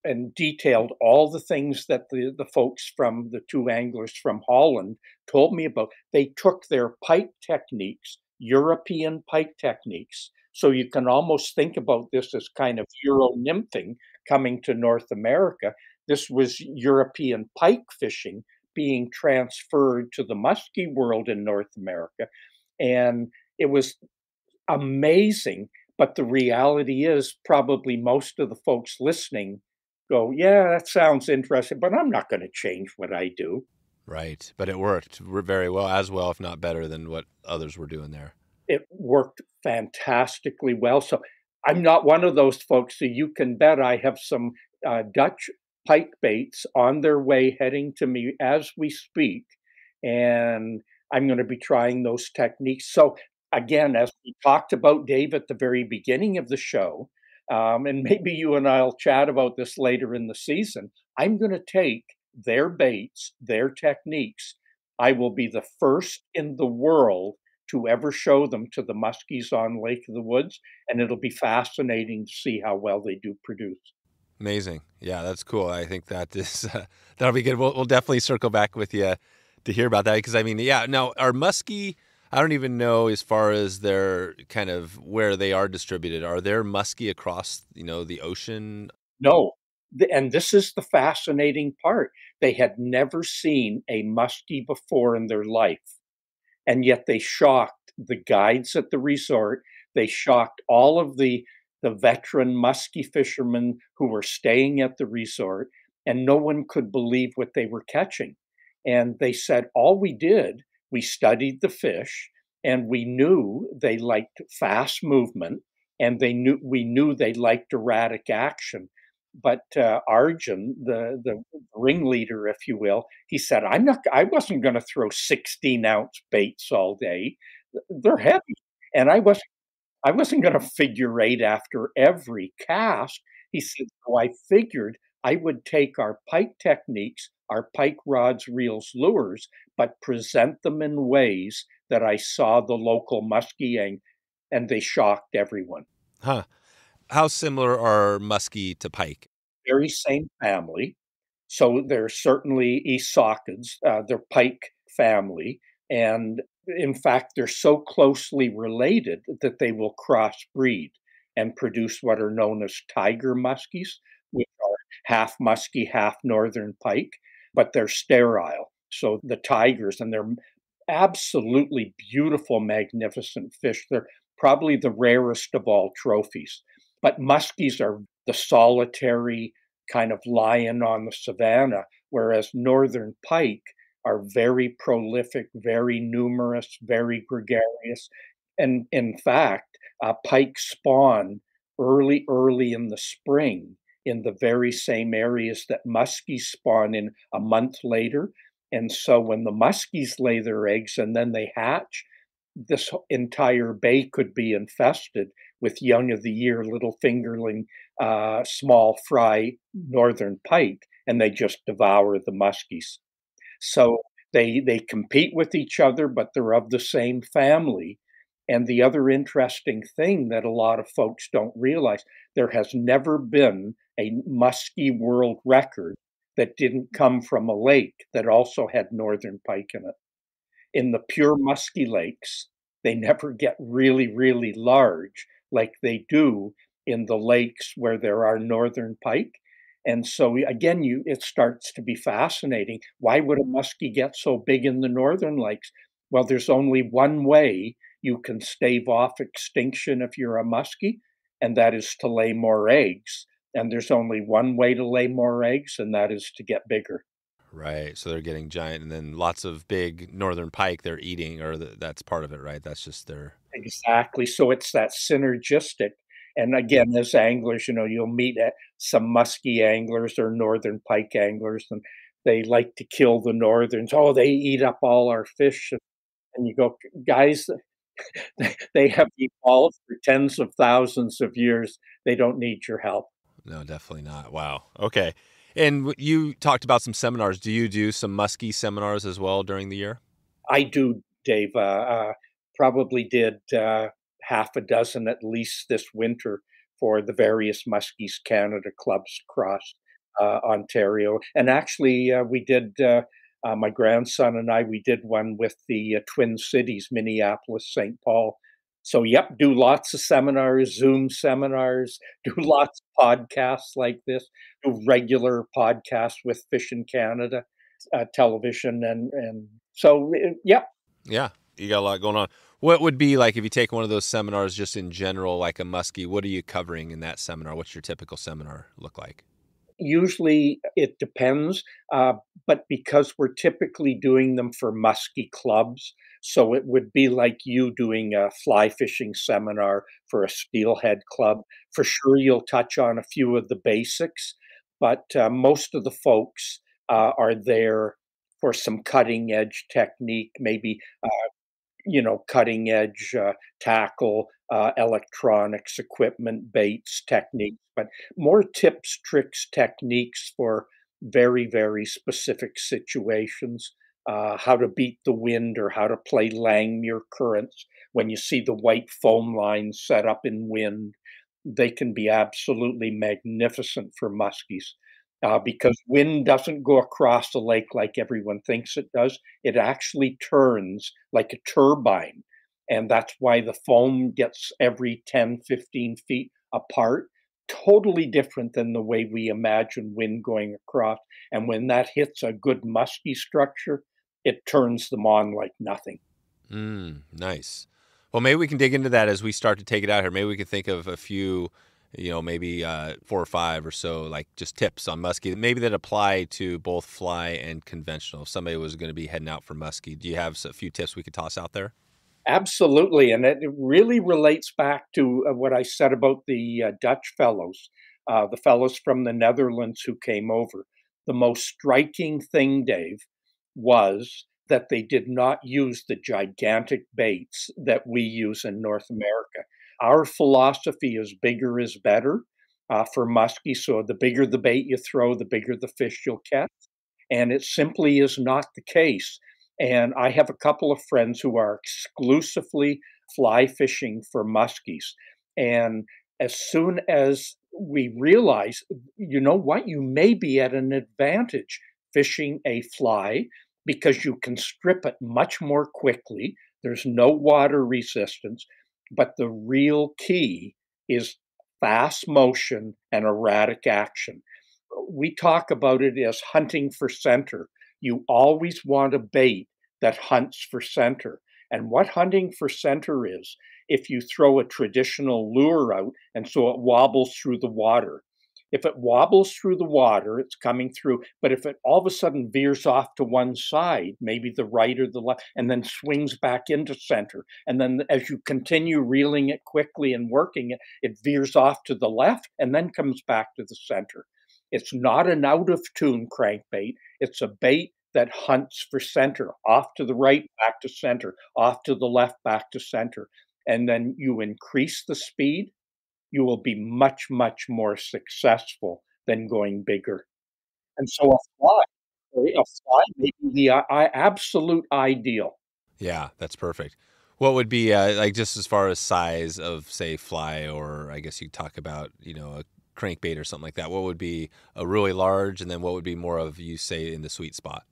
and detailed all the things that the folks from the two anglers from Holland told me about. They took their pike techniques, European pike techniques. So you can almost think about this as kind of Euro nymphing coming to North America. This was European pike fishing being transferred to the muskie world in North America. And it was amazing. But the reality is, probably most of the folks listening go, yeah, that sounds interesting, but I'm not going to change what I do. Right. But it worked very well, if not better than what others were doing there. It worked fantastically well. So I'm not one of those folks. So you can bet I have some Dutch pike baits on their way heading to me as we speak. And I'm going to be trying those techniques. So again, as we talked about, Dave, at the very beginning of the show, and maybe you and I'll chat about this later in the season, I'm going to take their baits, their techniques. I will be the first in the world to ever show them to the muskies on Lake of the Woods, and it'll be fascinating to see how well they do produce. Amazing. Yeah, that's cool. I think that is that'll be good. We'll definitely circle back with you to hear about that, because I mean, yeah. Now, our muskie, I don't even know as far as their kind of where they are distributed. Are there muskie across the ocean? No, and this is the fascinating part. They had never seen a muskie before in their life. And yet they shocked the guides at the resort. They shocked all of the veteran muskie fishermen who were staying at the resort, and no one could believe what they were catching. And they said, all we did, we studied the fish, and we knew they liked fast movement, and we knew they liked erratic action. But Arjun, the ringleader, if you will, he said, I wasn't going to throw 16-ounce baits all day. They're heavy. And I wasn't going to figure eight after every cast. He said, so I figured I would take our pike techniques, our pike rods, reels, lures, but present them in ways that I saw the local muskie, and they shocked everyone. Huh. How similar are muskie to pike? Very same family. So they're certainly Esaucids, they're pike family. And in fact, they're so closely related that they will crossbreed and produce what are known as tiger muskies, which are half muskie, half northern pike, but they're sterile. So the tigers, and they're absolutely beautiful, magnificent fish. They're probably the rarest of all trophies. But muskies are the solitary kind of lion on the savannah, whereas northern pike are very prolific, very numerous, very gregarious. And in fact, pike spawn early in the spring in the very same areas that muskies spawn in a month later. And so when the muskies lay their eggs and then they hatch, this entire bay could be infested with young of the year, little fingerling, small fry northern pike, and they just devour the muskies. So they compete with each other, but they're of the same family. And the other interesting thing that a lot of folks don't realize, there has never been a muskie world record that didn't come from a lake that also had northern pike in it. In the pure musky lakes, they never get really, really large like they do in the lakes where there are northern pike. And so again, it starts to be fascinating. Why would a muskie get so big in the northern lakes? Well, there's only one way you can stave off extinction if you're a muskie, and that is to lay more eggs. And there's only one way to lay more eggs, and that is to get bigger. Right. So they're getting giant, and then lots of big northern pike they're eating, or that's part of it, right? That's just their. Exactly. So it's that synergistic. And again, as anglers, you'll meet at some musky anglers or northern pike anglers, and they like to kill the northerns. Oh, they eat up all our fish. And you go, guys, they have evolved for tens of thousands of years. They don't need your help. No, definitely not. Wow. Okay. And you talked about some seminars. Do you do some muskie seminars as well during the year? I do, Dave. Probably did half a dozen at least this winter for the various Muskies Canada clubs across Ontario. And actually, we did, my grandson and I, we did one with the Twin Cities, Minneapolis, St. Paul. So, yep, do lots of seminars, Zoom seminars, do lots of podcasts like this, do regular podcasts with Fish in Canada television. And so, yep. Yeah, you got a lot going on. What would be like if you take one of those seminars just in general, like a muskie, what are you covering in that seminar? What's your typical seminar look like? Usually it depends, but because we're typically doing them for musky clubs, so it would be like you doing a fly fishing seminar for a steelhead club. For sure, you'll touch on a few of the basics, but most of the folks are there for some cutting edge technique, maybe cutting edge tackle, electronics, equipment, baits, techniques, but more tips, tricks, techniques for very, very specific situations. How to beat the wind or how to play Langmuir currents when you see the white foam lines set up in wind. They can be absolutely magnificent for muskies. Because wind doesn't go across the lake like everyone thinks it does. It actually turns like a turbine. And that's why the foam gets every 10, 15 feet apart. Totally different than the way we imagine wind going across. And when that hits a good musky structure, it turns them on like nothing. Nice. Well, maybe we can dig into that as we start to take it out here. Maybe we can think of a few, maybe 4 or 5 or so, like just tips on muskie, maybe that apply to both fly and conventional. If somebody was going to be heading out for muskie, do you have a few tips we could toss out there? Absolutely. And it really relates back to what I said about the Dutch fellows, the fellows from the Netherlands who came over. The most striking thing, Dave, was that they did not use the gigantic baits that we use in North America. Our philosophy is bigger is better for muskie. So the bigger the bait you throw, the bigger the fish you'll catch. And it simply is not the case. And I have a couple of friends who are exclusively fly fishing for muskies. And as soon as we realize, you know what, you may be at an advantage fishing a fly because you can strip it much more quickly. There's no water resistance. But the real key is fast motion and erratic action. We talk about it as hunting for center. You always want a bait that hunts for center. And what hunting for center is, if you throw a traditional lure out and so it wobbles through the water. If it wobbles through the water, it's coming through. But if it all of a sudden veers off to one side, maybe the right or the left, and then swings back into center, and then as you continue reeling it quickly and working it, it veers off to the left and then comes back to the center. It's not an out of tune crankbait. It's a bait that hunts for center, off to the right, back to center, off to the left, back to center. And then you increase the speed, you will be much, much more successful than going bigger. And so a fly may be the absolute ideal. Yeah, that's perfect. What would be like just as far as size of, say, fly, or I guess you talk about, a crankbait or something like that. What would be a really large, and then what would be more of, you say, in the sweet spot?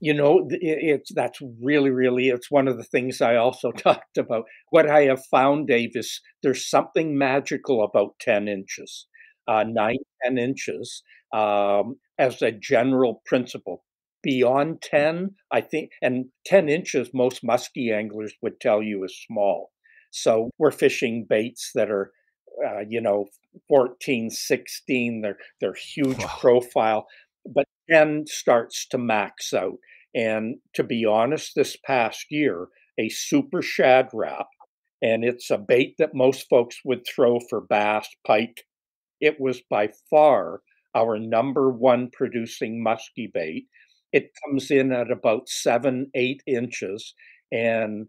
That's really, it's one of the things I also talked about. What I have found, Dave, is there's something magical about 10 inches, 9, 10 inches, as a general principle. Beyond 10, I think, and 10 inches, most musky anglers would tell you is small. So we're fishing baits that are you know, 14, 16. They're huge Wow. profile, but 10 starts to max out. And to be honest, this past year, a super shad wrap, and it's a bait that most folks would throw for bass, pike. It was by far our number one producing musky bait. It comes in at about 7, 8 inches, and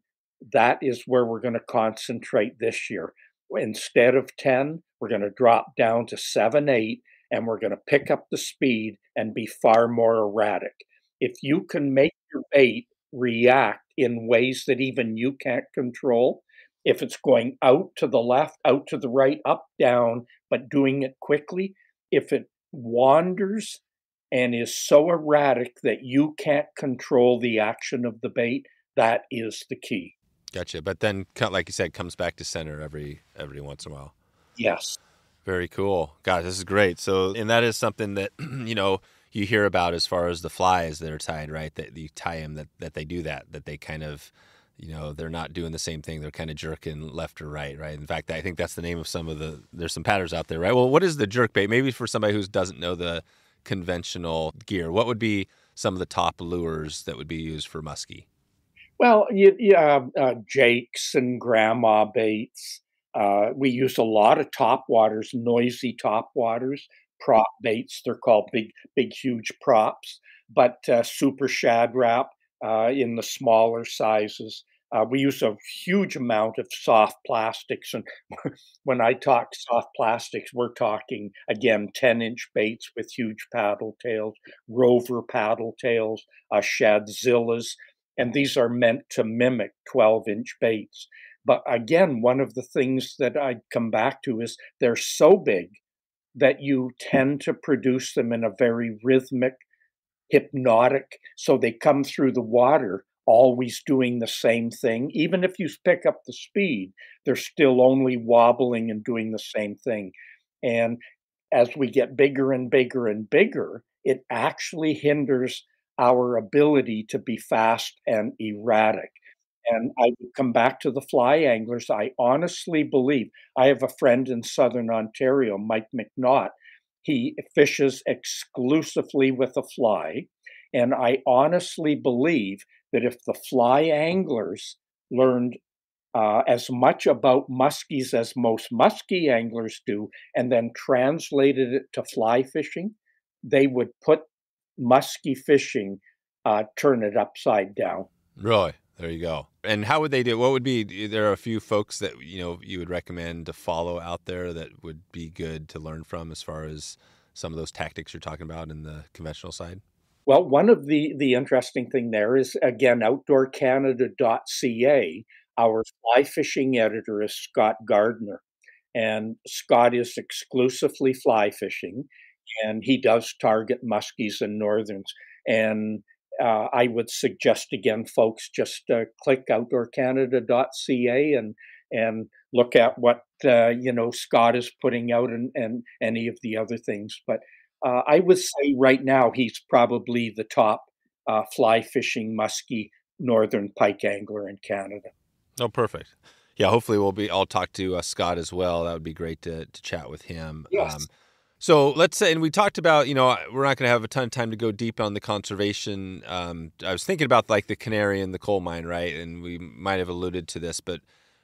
that is where we're going to concentrate this year. Instead of 10, we're going to drop down to 7, 8, and we're going to pick up the speed and be far more erratic. If you can make your bait react in ways that even you can't control, if it's going out to the left, out to the right, up, down, but doing it quickly, if it wanders and is so erratic that you can't control the action of the bait, that is the key. Gotcha. But then, like you said, comes back to center every once in a while. Yes. Very cool. God, this is great. So, and that is something that, you hear about as far as the flies that are tied, right? That you tie them, that they do that they kind of, they're not doing the same thing. They're kind of jerking left or right? In fact, I think that's the name of there's some patterns out there, right? Well, what is the jerk bait? Maybe for somebody who doesn't know the conventional gear, what would be some of the top lures that would be used for muskie? Well, jakes and grandma baits. We use a lot of top waters, noisy top waters, prop baits. They're called big, huge props, but super shad wrap in the smaller sizes. We use a huge amount of soft plastics. And when I talk soft plastics, we're talking, again, 10-inch baits with huge paddle tails, rover paddle tails, shadzillas. And these are meant to mimic 12-inch baits. But again, one of the things that I'd come back to is they're so big that you tend to produce them in a very rhythmic, hypnotic, so they come through the water always doing the same thing. Even if you pick up the speed, they're still only wobbling and doing the same thing. And as we get bigger and bigger and bigger, it actually hinders our ability to be fast and erratic. And I would come back to the fly anglers. I honestly believe I have a friend in Southern Ontario, Mike McNaught. He fishes exclusively with a fly. And I honestly believe that if the fly anglers learned as much about muskies as most muskie anglers do, and then translated it to fly fishing, they would put muskie fishing, turn it upside down. Really? There you go. And how would they do? What would be? There are a few folks that you would recommend to follow out there that would be good to learn from as far as some of those tactics you're talking about in the conventional side. Well, one of the interesting thing there is, again, outdoorcanada.ca. Our fly fishing editor is Scott Gardner, and Scott is exclusively fly fishing, and he does target muskies and northerns. And I would suggest, again, folks, just click outdoorcanada.ca and look at what Scott is putting out and any of the other things. But I would say right now he's probably the top fly fishing muskie northern pike angler in Canada. Oh, perfect. Yeah, hopefully I'll talk to Scott as well. That would be great to chat with him. Yes. So let's say, and we talked about, we're not going to have a ton of time to go deep on the conservation. I was thinking about like the canary in the coal mine, right? And we might have alluded to this, but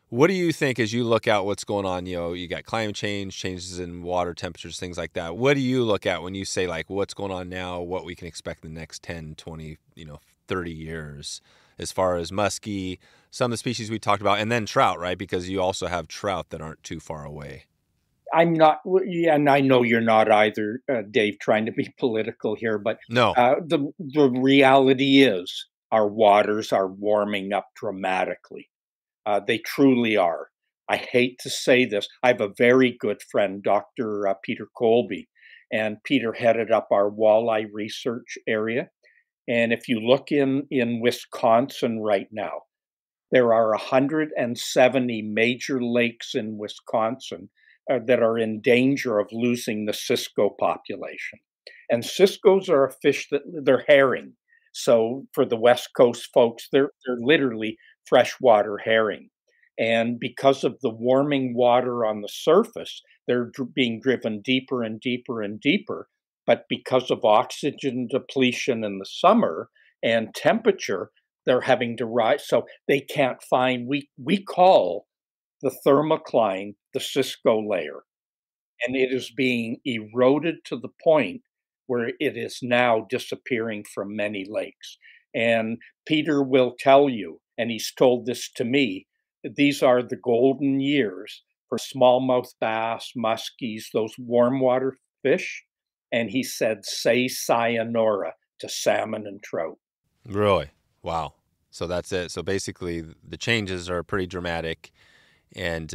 what do you think as you look out what's going on? You got climate change, changes in water temperatures, things like that. What do you look at when you say like what's going on now, what we can expect in the next 10, 20, 30 years as far as muskie, some of the species we talked about, and then trout, right? Because you also have trout that aren't too far away. I'm not, and I know you're not either, Dave, trying to be political here, but No. The reality is our waters are warming up dramatically. They truly are. I hate to say this. I have a very good friend, Dr. Peter Colby, and Peter headed up our walleye research area. And if you look in Wisconsin right now, there are 170 major lakes in Wisconsin that are in danger of losing the Cisco population. And Ciscos are a fish they're herring. So for the West Coast folks, they're literally freshwater herring. And because of the warming water on the surface, they're being driven deeper and deeper and deeper. But because of oxygen depletion in the summer and temperature, they're having to rise. So they can't find, we call the thermocline the Cisco layer. And it is being eroded to the point where it is now disappearing from many lakes. And Peter will tell you, and he's told this to me, that these are the golden years for smallmouth bass, muskies, those warm water fish. And he said, say sayonara to salmon and trout. Really? Wow. So that's it. So basically, the changes are pretty dramatic, and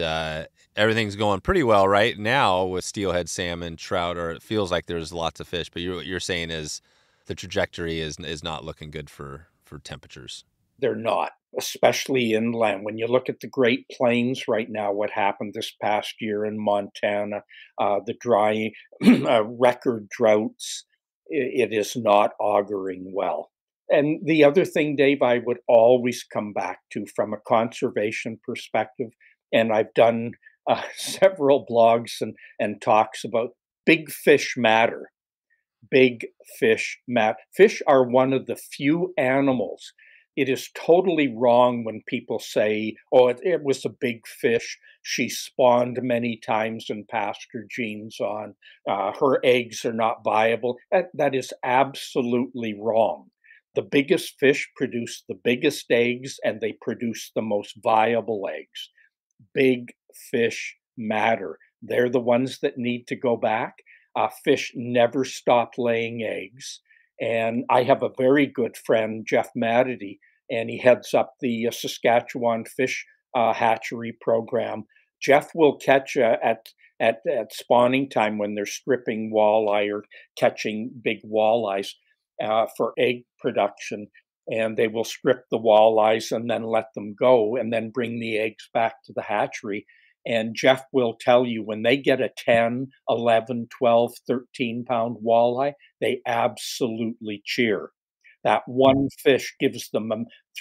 everything's going pretty well right now with steelhead salmon, trout, or it feels like there's lots of fish. But what you're saying is the trajectory is not looking good for temperatures. They're not, especially inland. When you look at the Great Plains right now, what happened this past year in Montana, the dry record droughts, it is not auguring well. And the other thing, Dave, I would always come back to from a conservation perspective, and I've done several blogs and talks about big fish matter. Big fish matter. Fish are one of the few animals. It is totally wrong when people say, oh, it was a big fish. She spawned many times and passed her genes on. Her eggs are not viable. That is absolutely wrong. The biggest fish produce the biggest eggs, and they produce the most viable eggs. Big fish matter. They're the ones that need to go back. Fish never stop laying eggs. And I have a very good friend, Jeff Madity, and he heads up the Saskatchewan Fish Hatchery Program. Jeff will catch at spawning time when they're stripping walleye or catching big walleyes for egg production. And they will strip the walleyes and then let them go and then bring the eggs back to the hatchery. And Jeff will tell you when they get a 10, 11, 12, 13-pound walleye, they absolutely cheer. That one fish gives them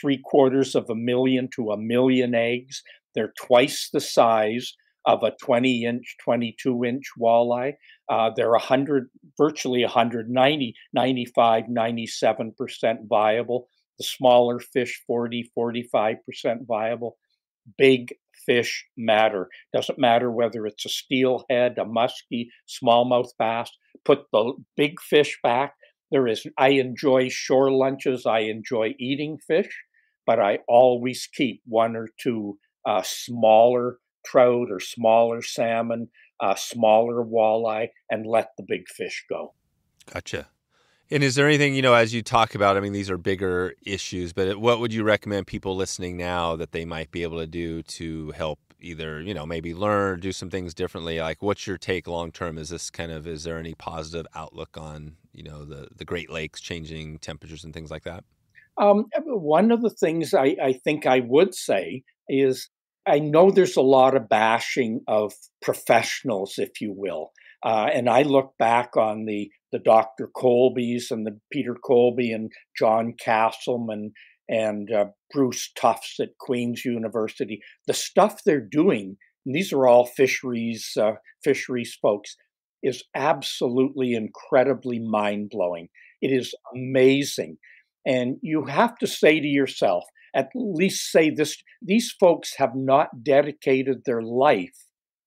750,000 to 1 million eggs. They're twice the size of a 20-inch, 22-inch walleye. They're virtually 190, 95, 97% viable. The smaller fish, 40, 45% viable. Big fish matter. Doesn't matter whether it's a steelhead, a muskie, smallmouth bass. Put the big fish back. I enjoy shore lunches. I enjoy eating fish, but I always keep one or two smaller trout or smaller salmon, smaller walleye, and let the big fish go. Gotcha. And is there anything, as you talk about, I mean, these are bigger issues, but what would you recommend people listening now that they might be able to do to help either, maybe learn or do some things differently? Like, what's your take long term? Is there any positive outlook on, the Great Lakes changing temperatures and things like that? One of the things I think I would say is I know there's a lot of bashing of professionals, if you will. And I look back on the Dr. Colbys and the Peter Colby and John Casselman and Bruce Tufts at Queen's University. The stuff they're doing, and these are all fisheries folks, is absolutely incredibly mind-blowing. It is amazing. And you have to say to yourself, at least say this, these folks have not dedicated their life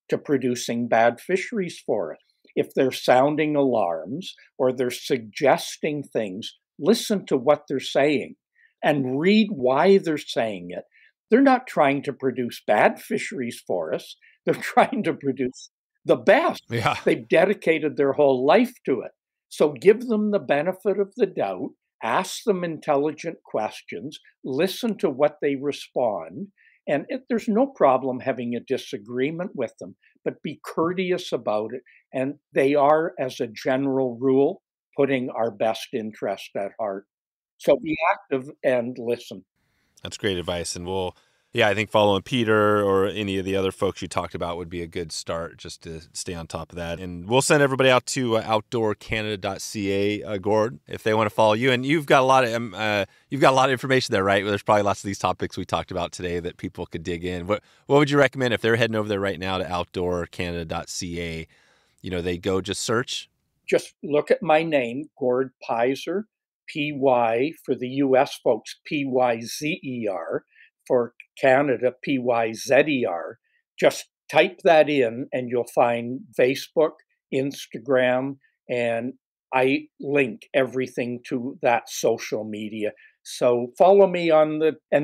to producing bad fisheries for us. If they're sounding alarms or they're suggesting things, listen to what they're saying and read why they're saying it. They're not trying to produce bad fisheries for us. They're trying to produce the best. Yeah. They've dedicated their whole life to it. So give them the benefit of the doubt, ask them intelligent questions, listen to what they respond. And there's no problem having a disagreement with them, but be courteous about it. And they are, as a general rule, putting our best interest at heart. So be active and listen. That's great advice. And we'll Yeah, I think following Peter or any of the other folks you talked about would be a good start just to stay on top of that. And we'll send everybody out to outdoorcanada.ca, Gord, if they want to follow you. And you've got a lot of information there, right? There's probably lots of these topics we talked about today that people could dig in. What would you recommend if they're heading over there right now to outdoorcanada.ca? They go just search. Just look at my name, Gord Pyzer, P-Y for the U.S. folks, P-Y-Z-E-R. For Canada, P-Y-Z-E-R. Just type that in and you'll find Facebook, Instagram, and I link everything to that social media. So follow me and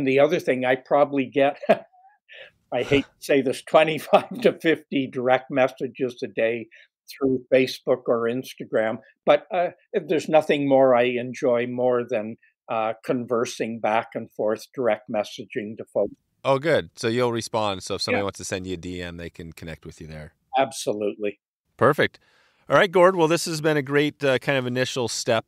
the other thing I probably get, I hate to say this, 25 to 50 direct messages a day through Facebook or Instagram. But there's nothing more I enjoy more than conversing back and forth, direct messaging to folks. Oh, good. So you'll respond. So if somebody wants to send you a DM, they can connect with you there. Absolutely. Perfect. All right, Gord. Well, this has been a great kind of initial step,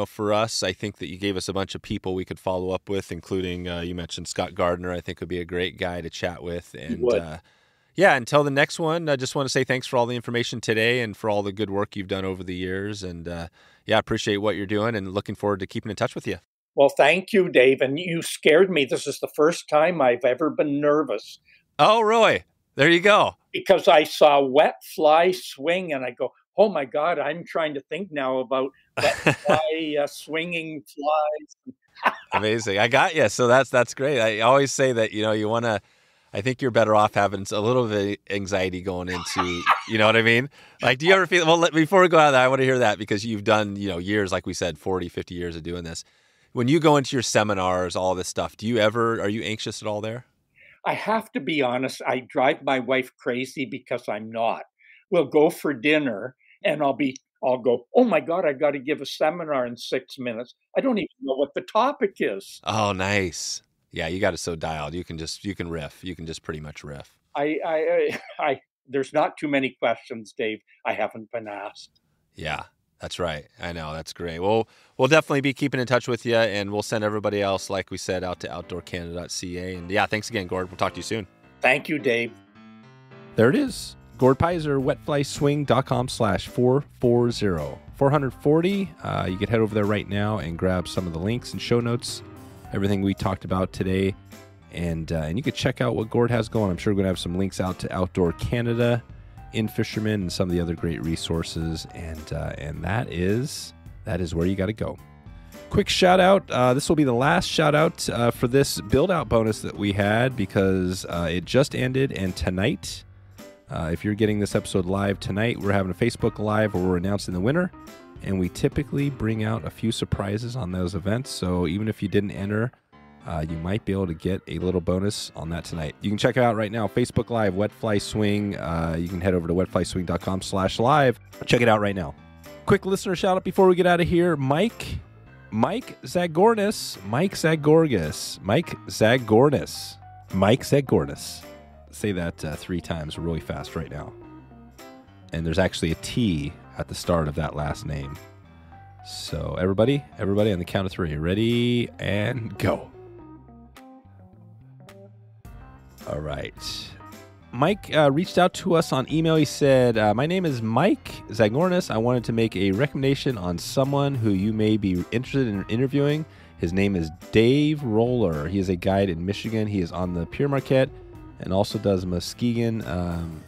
for us. I think that you gave us a bunch of people we could follow up with, including you mentioned Scott Gardner. I think would be a great guy to chat with. And until the next one, I just want to say thanks for all the information today and for all the good work you've done over the years. And appreciate what you're doing and looking forward to keeping in touch with you. Well, thank you, Dave. And you scared me. This is the first time I've ever been nervous. Oh, Roy, there you go. Because I saw wet fly swing and I go, oh my God, I'm trying to think now about wet fly swinging flies. Amazing. I got you. So that's great. I always say that, you want to, I think you're better off having a little bit of anxiety going into, you know what I mean? Like, do you ever feel, before we go out of that, I want to hear that because you've done, years, like we said, 40, 50 years of doing this. When you go into your seminars, all this stuff, are you anxious at all there? I have to be honest. I drive my wife crazy because I'm not. We'll go for dinner and I'll go, oh my God, I got to give a seminar in 6 minutes. I don't even know what the topic is. Oh, nice. Yeah, you got it so dialed. You can riff. You can just pretty much riff. There's not too many questions, Dave, I haven't been asked. Yeah. That's right. I know. That's great. Well, we'll definitely be keeping in touch with you, and we'll send everybody else, like we said, out to outdoorcanada.ca. And thanks again, Gord. We'll talk to you soon. Thank you, Dave. There it is. Gord Pyzer, wetflyswing.com/440. 440. You can head over there right now and grab some of the links and show notes, everything we talked about today. And you can check out what Gord has going. I'm sure we're going to have some links out to Outdoor Canada, In-Fisherman, and some of the other great resources, and that is where you got to go. Quick shout out. This will be the last shout out for this build out bonus that we had because it just ended, and tonight, if you're getting this episode live tonight, we're having a Facebook Live where we're announcing the winner, and we typically bring out a few surprises on those events. So even if you didn't enter, you might be able to get a little bonus on that tonight. You can check it out right now. Facebook Live, Wet Fly Swing. You can head over to wetflyswing.com/live. Check it out right now. Quick listener shout out before we get out of here. Mike Zagornis. Say that 3 times really fast right now. And there's actually a T at the start of that last name. So everybody on the count of 3. Ready and go. All right. Mike reached out to us on email. He said, my name is Mike Zagornis. I wanted to make a recommendation on someone who you may be interested in interviewing. His name is Dave Roller. He is a guide in Michigan. He is on the Pere Marquette and also does Muskegon,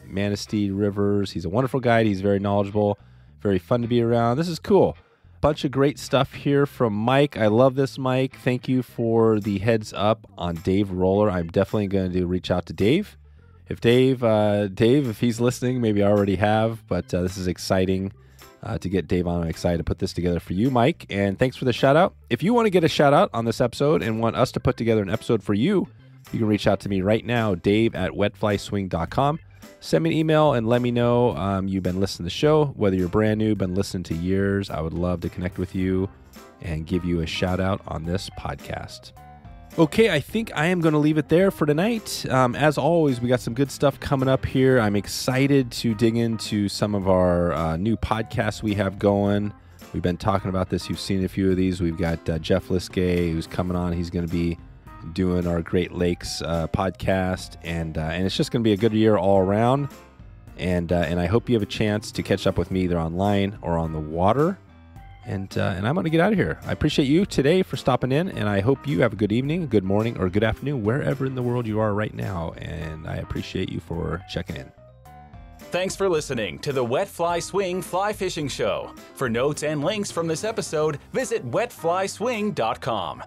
Manistee rivers. He's a wonderful guide. He's very knowledgeable, very fun to be around. This is cool. Bunch of great stuff here from Mike. I love this, Mike. Thank you for the heads up on Dave Roller. I'm definitely going to reach out to Dave. If Dave, if he's listening, maybe I already have, but this is exciting to get Dave on. I'm excited to put this together for you, Mike. And thanks for the shout out. If you want to get a shout out on this episode and want us to put together an episode for you, you can reach out to me right now, dave@wetflyswing.com. Send me an email and let me know you've been listening to the show, whether you're brand new, been listening to years. I would love to connect with you and give you a shout out on this podcast. Okay, I think I am going to leave it there for tonight. As always, we got some good stuff coming up here. I'm excited to dig into some of our new podcasts we have going. We've been talking about this. You've seen a few of these. We've got Jeff Liskay, who's coming on. He's going to be doing our Great Lakes podcast, and it's just going to be a good year all around. And I hope you have a chance to catch up with me either online or on the water. And I'm going to get out of here. I appreciate you today for stopping in, and I hope you have a good evening, good morning, or good afternoon, wherever in the world you are right now. And I appreciate you for checking in. Thanks for listening to the Wet Fly Swing Fly Fishing Show. For notes and links from this episode, visit wetflyswing.com.